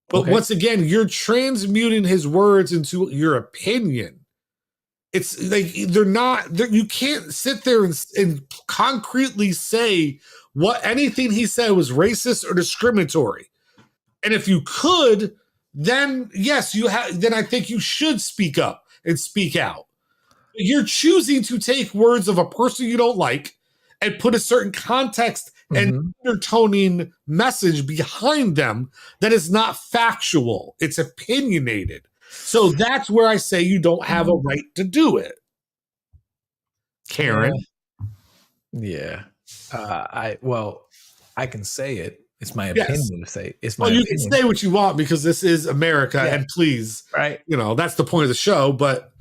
[SPEAKER 1] But
[SPEAKER 3] Okay.
[SPEAKER 1] once again, you're transmuting his words into your opinion. It's like you can't sit there and concretely say what anything he said was racist or discriminatory. And if you could, then yes, then I think you should speak up and speak out. You're choosing to take words of a person you don't like and put a certain context and undertoning message behind them that is not factual. It's opinionated. So that's where I say you don't have a right to do it. Karen.
[SPEAKER 3] Yeah. I can say it. It's my opinion to say. It's my
[SPEAKER 1] you
[SPEAKER 3] opinion.
[SPEAKER 1] can say what you want because this is America, and please,
[SPEAKER 3] right?
[SPEAKER 1] That's the point of the show. But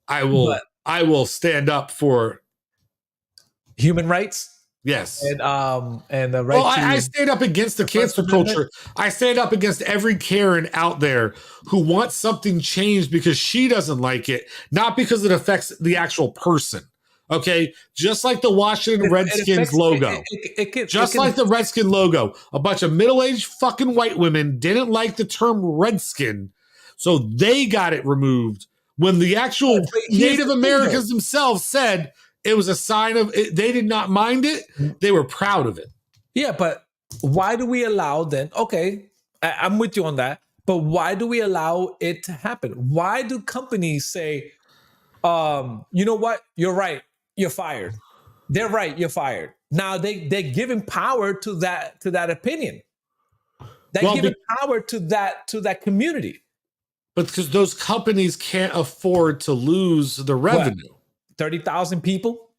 [SPEAKER 1] I will stand up for
[SPEAKER 3] human rights.
[SPEAKER 1] Yes,
[SPEAKER 3] and the right.
[SPEAKER 1] Well, I stand up against the cancel culture. I stand up against every Karen out there who wants something changed because she doesn't like it, not because it affects the actual person. Okay, just like the Washington Redskins logo. Just like the Redskin logo. A bunch of middle-aged fucking white women didn't like the term Redskin, so they got it removed when the actual Native Americans themselves said it was a sign of it. They did not mind it. They were proud of it.
[SPEAKER 3] Yeah, but why do we allow then? Okay, I'm with you on that. But why do we allow it to happen? Why do companies say, you know what? You're right. You're fired. They're right. You're fired. Now they're giving power to that opinion. They're giving power to that community.
[SPEAKER 1] But because those companies can't afford to lose the revenue.
[SPEAKER 3] 30,000 people?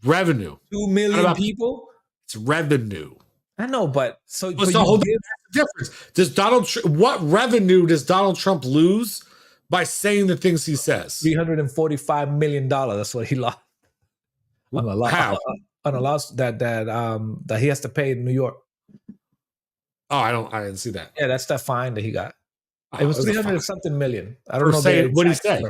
[SPEAKER 1] Revenue.
[SPEAKER 3] 2 million people?
[SPEAKER 1] It's revenue.
[SPEAKER 3] I know, but so
[SPEAKER 1] that's the whole difference. What revenue does Donald Trump lose by saying the things he says?
[SPEAKER 3] $345 million. That's what he lost. On a loss that he has to pay in New York.
[SPEAKER 1] Oh, I didn't see that.
[SPEAKER 3] Yeah, that's that fine that he got. It was 300 something million. I don't know.
[SPEAKER 1] What did he say?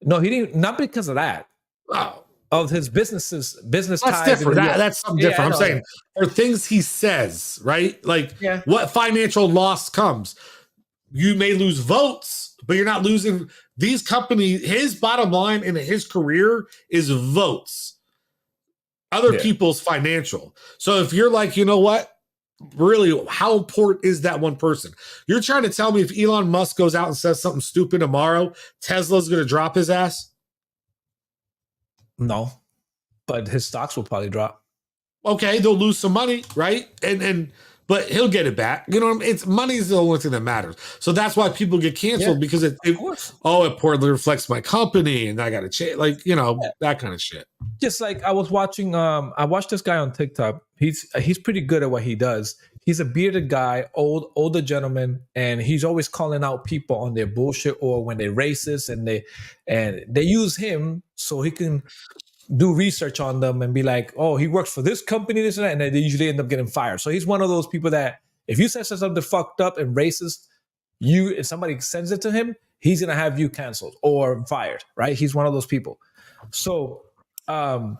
[SPEAKER 3] No, he didn't. Not because of that.
[SPEAKER 1] Wow.
[SPEAKER 3] Of his business
[SPEAKER 1] that's
[SPEAKER 3] ties.
[SPEAKER 1] Different. That's something different. I'm saying for things he says, right? Like what financial loss comes? You may lose votes, but you're not losing these companies. His bottom line in his career is votes. Other people's financial. So if you're like, you know what? Really, how important is that one person? You're trying to tell me if Elon Musk goes out and says something stupid tomorrow, Tesla's going to drop his ass?
[SPEAKER 3] No, but his stocks will probably drop.
[SPEAKER 1] Okay, they'll lose some money, right? But he'll get it back. You know what I mean? It's money is the only thing that matters. So that's why people get canceled because it poorly reflects my company and I got to change, that kind of shit.
[SPEAKER 3] Just like I was watching, I watched this guy on TikTok. He's pretty good at what he does. He's a bearded guy, older gentleman, and he's always calling out people on their bullshit or when they're racist, and they use him so he can do research on them and be like, oh, he works for this company, this and that, and they usually end up getting fired. So he's one of those people that if you say something fucked up and racist, if somebody sends it to him, he's gonna have you canceled or fired, right? He's one of those people. So, and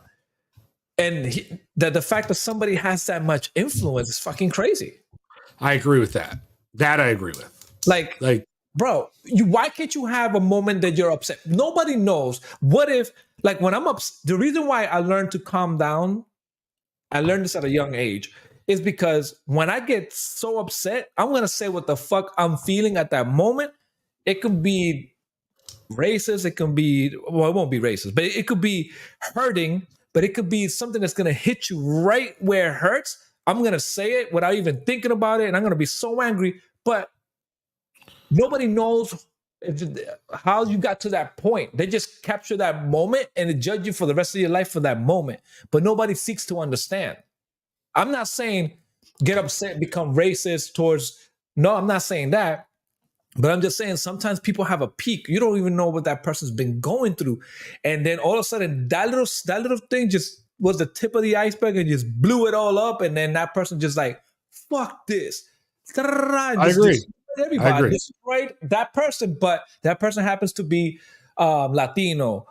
[SPEAKER 3] the fact that somebody has that much influence is fucking crazy.
[SPEAKER 1] I agree with that. That I agree with.
[SPEAKER 3] Like, bro, why can't you have a moment that you're upset? Nobody knows. What if, like, when I'm upset, the reason why I learned to calm down, I learned this at a young age, is because when I get so upset, I'm going to say what the fuck I'm feeling at that moment. It could be racist. It can be, well, it won't be racist, but it could be hurting, but it could be something that's going to hit you right where it hurts. I'm gonna say it without even thinking about it, and I'm gonna be so angry. But nobody knows how you got to that point. They just capture that moment and they judge you for the rest of your life for that moment. But nobody seeks to understand. I'm not saying get upset, become racist towards. No, I'm not saying that. But I'm just saying sometimes people have a peak. You don't even know what that person's been going through. And then all of a sudden that little thing just was the tip of the iceberg and just blew it all up. And then that person just like, fuck this.
[SPEAKER 1] I agree.
[SPEAKER 3] Everybody, right? That person, but that person happens to be Latino,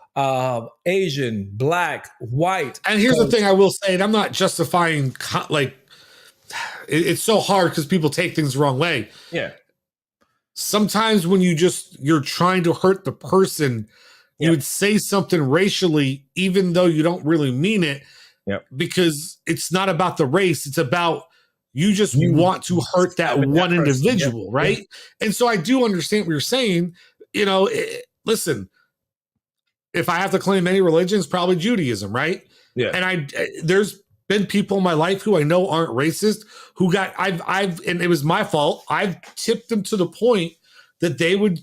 [SPEAKER 3] Asian, Black, white.
[SPEAKER 1] And here's the thing I will say, and I'm not justifying, like, it's so hard because people take things the wrong way.
[SPEAKER 3] Yeah.
[SPEAKER 1] Sometimes when you're trying to hurt the person, you would say something racially, even though you don't really mean it, because it's not about the race. It's about you want to hurt that one individual, right? And so I do understand what you're saying. You know, listen, if I have to claim any religion, it's probably Judaism, right?
[SPEAKER 3] Yeah.
[SPEAKER 1] And there's been people in my life who I know aren't racist who got and it was my fault. I've tipped them to the point that they would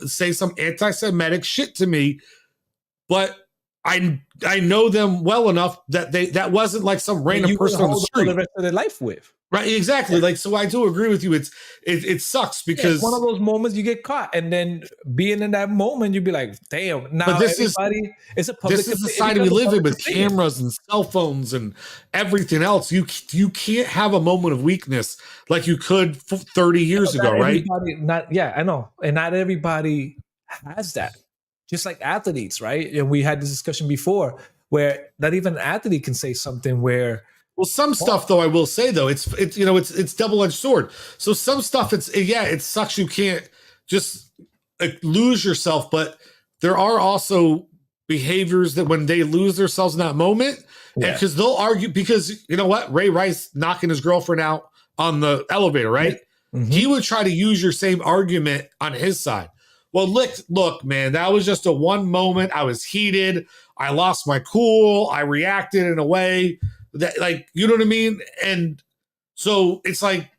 [SPEAKER 1] say some anti-Semitic shit to me, but I know them well enough that that wasn't like some random person on the street
[SPEAKER 3] the rest of their life with.
[SPEAKER 1] Right, exactly. Yeah. Like, so I do agree with you. It sucks because
[SPEAKER 3] it's one of those moments you get caught, and then being in that moment, you'd be like, "Damn!" Now, but it's a public.
[SPEAKER 1] This is the society we live in with cameras and cell phones and everything else. You can't have a moment of weakness like you could 30 years ago, right?
[SPEAKER 3] I know, and not everybody has that. Just like athletes, right? And we had this discussion before, where not even an athlete can say something where.
[SPEAKER 1] Well, some stuff though, I will say though, it's double-edged sword. So some stuff, it sucks. You can't just lose yourself, but there are also behaviors that when they lose themselves in that moment, and because they'll argue, because you know what, Ray Rice knocking his girlfriend out on the elevator, right? Mm-hmm. He would try to use your same argument on his side. Well, look, man, that was just a one moment. I was heated. I lost my cool. I reacted in a way that, like, you know what I mean? And so it's like,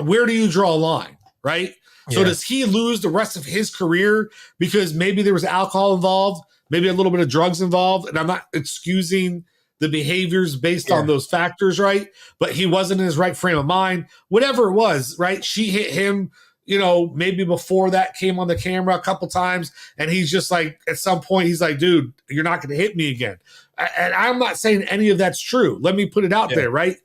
[SPEAKER 1] where do you draw a line, right? Yeah. So does he lose the rest of his career because maybe there was alcohol involved, maybe a little bit of drugs involved? And I'm not excusing the behaviors based on those factors, right? But he wasn't in his right frame of mind. Whatever it was, right? She hit him, you know, maybe before that came on the camera a couple times. And he's just like, at some point, he's like, dude, you're not going to hit me again. And I'm not saying any of that's true. Let me put it out there, right?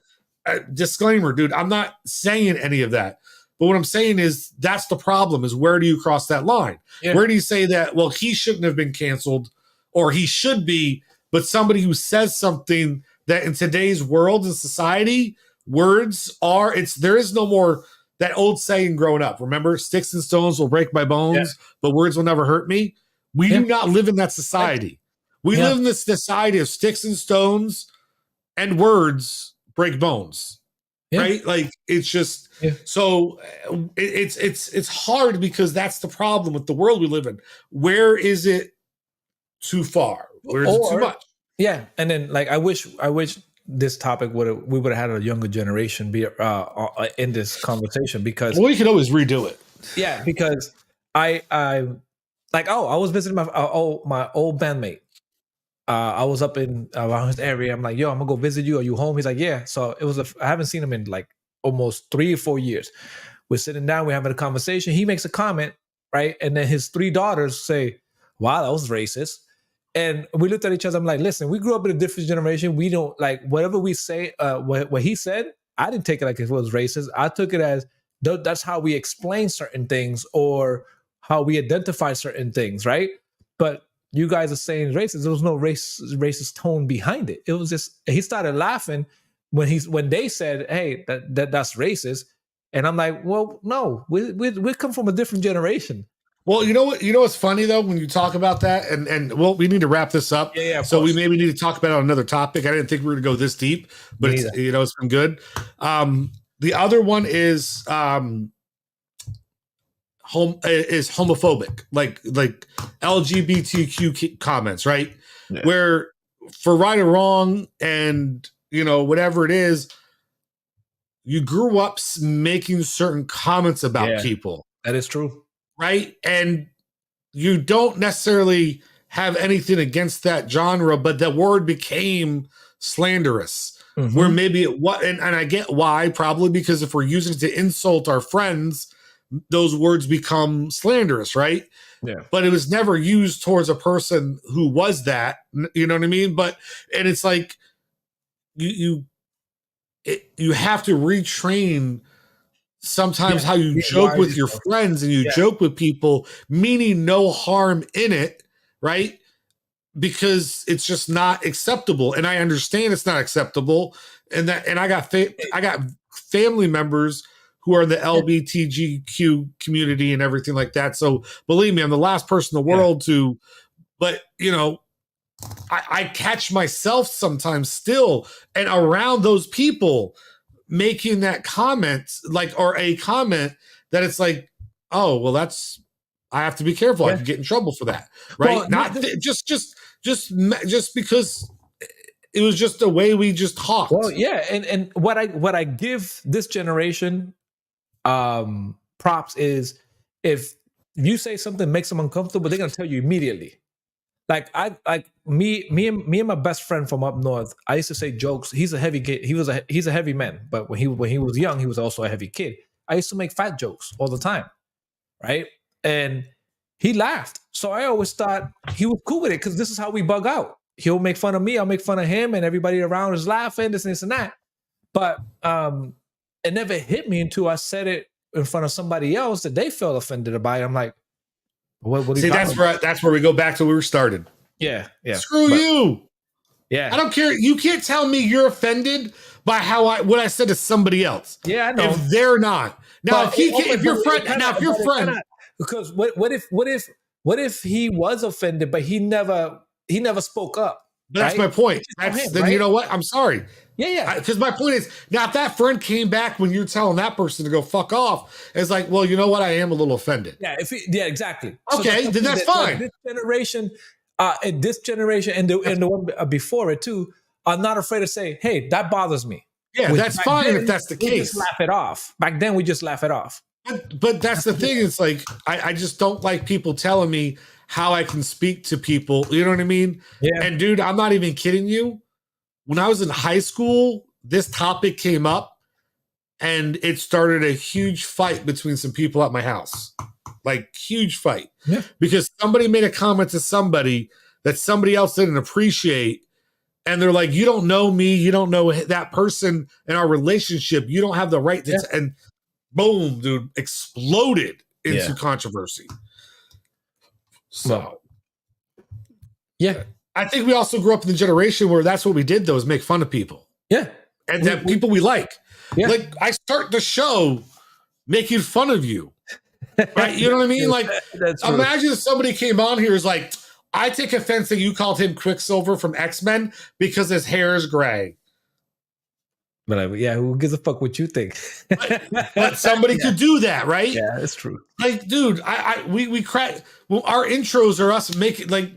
[SPEAKER 1] Disclaimer, dude, I'm not saying any of that. But what I'm saying is that's the problem, is where do you cross that line? Yeah. Where do you say that, well, he shouldn't have been canceled or he should be, but somebody who says something that in today's world and society, words are, there is no more that old saying growing up. Remember, sticks and stones will break my bones, but words will never hurt me. We do not live in that society. We live in this society of sticks and stones and words break bones, right? Like, it's just, so it's hard because that's the problem with the world we live in. Where is it too far? Where is it too much?
[SPEAKER 3] Yeah. And then, like, I wish this topic we would have had a younger generation be in this conversation, because
[SPEAKER 1] we could always redo it.
[SPEAKER 3] Yeah, because I was visiting my old bandmate. I was up in around his area. I'm like, yo, I'm gonna go visit you. Are you home? He's like, yeah. So it was I haven't seen him in like almost 3 or 4 years. We're sitting down, we're having a conversation. He makes a comment, right? And then his 3 daughters say, wow, that was racist. And we looked at each other. I'm like, listen, we grew up in a different generation. We don't, like, whatever we say, what he said, I didn't take it like it was racist. I took it as that's how we explain certain things or how we identify certain things, right? But you guys are saying racist. There was no racist tone behind it. It was just, he started laughing when they said, hey, that's racist. And I'm like, well, no, we come from a different generation.
[SPEAKER 1] Well, you know what's funny though, when you talk about that, and well, we need to wrap this up.
[SPEAKER 3] Yeah.
[SPEAKER 1] So we maybe need to talk about it on another topic. I didn't think we were going to go this deep, but it's been good. The other one is homophobic, like LGBTQ comments, right? Yeah. Where, for right or wrong, and whatever it is, you grew up making certain comments about people.
[SPEAKER 3] That is true.
[SPEAKER 1] Right? And you don't necessarily have anything against that genre, but that word became slanderous. Where maybe it was, and I get why, probably because if we're using it to insult our friends, those words become slanderous, right?
[SPEAKER 3] Yeah.
[SPEAKER 1] But it was never used towards a person who was that, you know what I mean? And it's like you have to retrain sometimes how you joke with your friends and you joke with people, meaning no harm in it, right? Because it's just not acceptable, and I understand it's not acceptable, and I got family members who are in the LGBTQ community and everything like that. So believe me, I'm the last person in the world to, but you know, I catch myself sometimes still and around those people making that comment, like, or a comment that it's like, oh well, that's, I have to be careful. I can get in trouble for that, right? Well, not just because it was just the way we just talked.
[SPEAKER 3] Well, yeah, and what I give this generation props is if you say something that makes them uncomfortable, they're gonna tell you immediately. Like me and my best friend from up north, I used to say jokes. He's a heavy kid. He's a heavy man, but when he was young, he was also a heavy kid. I used to make fat jokes all the time, right? And he laughed. So I always thought he was cool with it because this is how we bug out. He'll make fun of me, I'll make fun of him, and everybody around is laughing, this and that. But it never hit me until I said it in front of somebody else that they felt offended by it. I'm like, what
[SPEAKER 1] see, that's where we go back to where we started.
[SPEAKER 3] Yeah.
[SPEAKER 1] Screw you.
[SPEAKER 3] Yeah.
[SPEAKER 1] I don't care. You can't tell me you're offended by what I said to somebody else.
[SPEAKER 3] Yeah, I know.
[SPEAKER 1] If they're not. Now, if your friend,
[SPEAKER 3] because what if he was offended, but he never spoke up?
[SPEAKER 1] But that's my point. Then you know what? I'm sorry.
[SPEAKER 3] Yeah.
[SPEAKER 1] Because my point is, now if that friend came back when you're telling that person to go fuck off, it's like, well, you know what? I am a little offended.
[SPEAKER 3] Yeah. Exactly.
[SPEAKER 1] Okay, so then that's fine.
[SPEAKER 3] This generation, and the one before it too, are not afraid to say, "Hey, that bothers me."
[SPEAKER 1] Yeah, that's fine if that's the case.
[SPEAKER 3] We just laugh it off. Back then, we just laugh it off.
[SPEAKER 1] But that's the thing. It's like I just don't like people telling me how I can speak to people. You know what I mean?
[SPEAKER 3] Yeah.
[SPEAKER 1] And dude, I'm not even kidding you. When I was in high school, this topic came up and it started a huge fight between some people at my house. Like, huge fight.
[SPEAKER 3] Yeah.
[SPEAKER 1] Because somebody made a comment to somebody that somebody else didn't appreciate. And they're like, you don't know me. You don't know that person in our relationship. You don't have the right to. And boom, dude, exploded into controversy. So,
[SPEAKER 3] yeah.
[SPEAKER 1] I think we also grew up in the generation where that's what we did, though, is make fun of people.
[SPEAKER 3] Yeah.
[SPEAKER 1] And that people we like.
[SPEAKER 3] Yeah.
[SPEAKER 1] Like, I start the show making fun of you. Right? You know what I mean? Like, imagine if somebody came on here is like, I take offense that you called him Quicksilver from X-Men because his hair is gray.
[SPEAKER 3] But who gives a fuck what you think?
[SPEAKER 1] but somebody could do that, right?
[SPEAKER 3] Yeah, that's true.
[SPEAKER 1] Like, dude, we crack. Well, our intros are us making like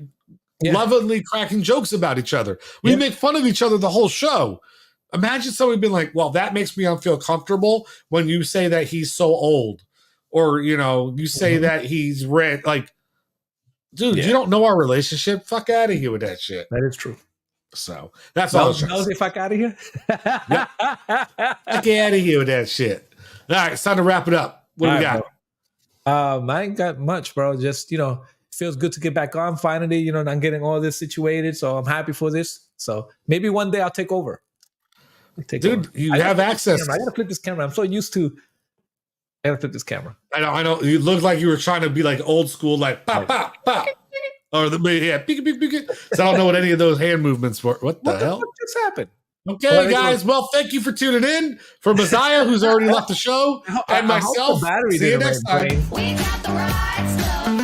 [SPEAKER 1] lovingly cracking jokes about each other. We make fun of each other the whole show. Imagine somebody being like, "Well, that makes me feel comfortable when you say that he's so old, or you say that he's red." Like, dude, you don't know our relationship. Fuck out of here with that shit.
[SPEAKER 3] That is true.
[SPEAKER 1] So that's all.
[SPEAKER 3] Nosy, fuck out of here.
[SPEAKER 1] Fuck out of here with that shit. All right, it's time to wrap it up. What do we got?
[SPEAKER 3] I ain't got much, bro. Just feels good to get back on finally. I'm getting all this situated, so I'm happy for this. So maybe one day I'll take over.
[SPEAKER 1] Dude, you have access.
[SPEAKER 3] I gotta flip this camera. I'm so used to. I gotta flip this camera.
[SPEAKER 1] I know. You look like you were trying to be like old school, like pop, pop, pop. Or peek, peek, peek. So I don't know what any of those hand movements were. What the hell?
[SPEAKER 3] What just happened?
[SPEAKER 1] Okay, guys. Well, thank you for tuning in. For Mezia, who's already left the show, and myself.
[SPEAKER 3] The battery
[SPEAKER 1] see you next time.
[SPEAKER 2] We got the right stuff.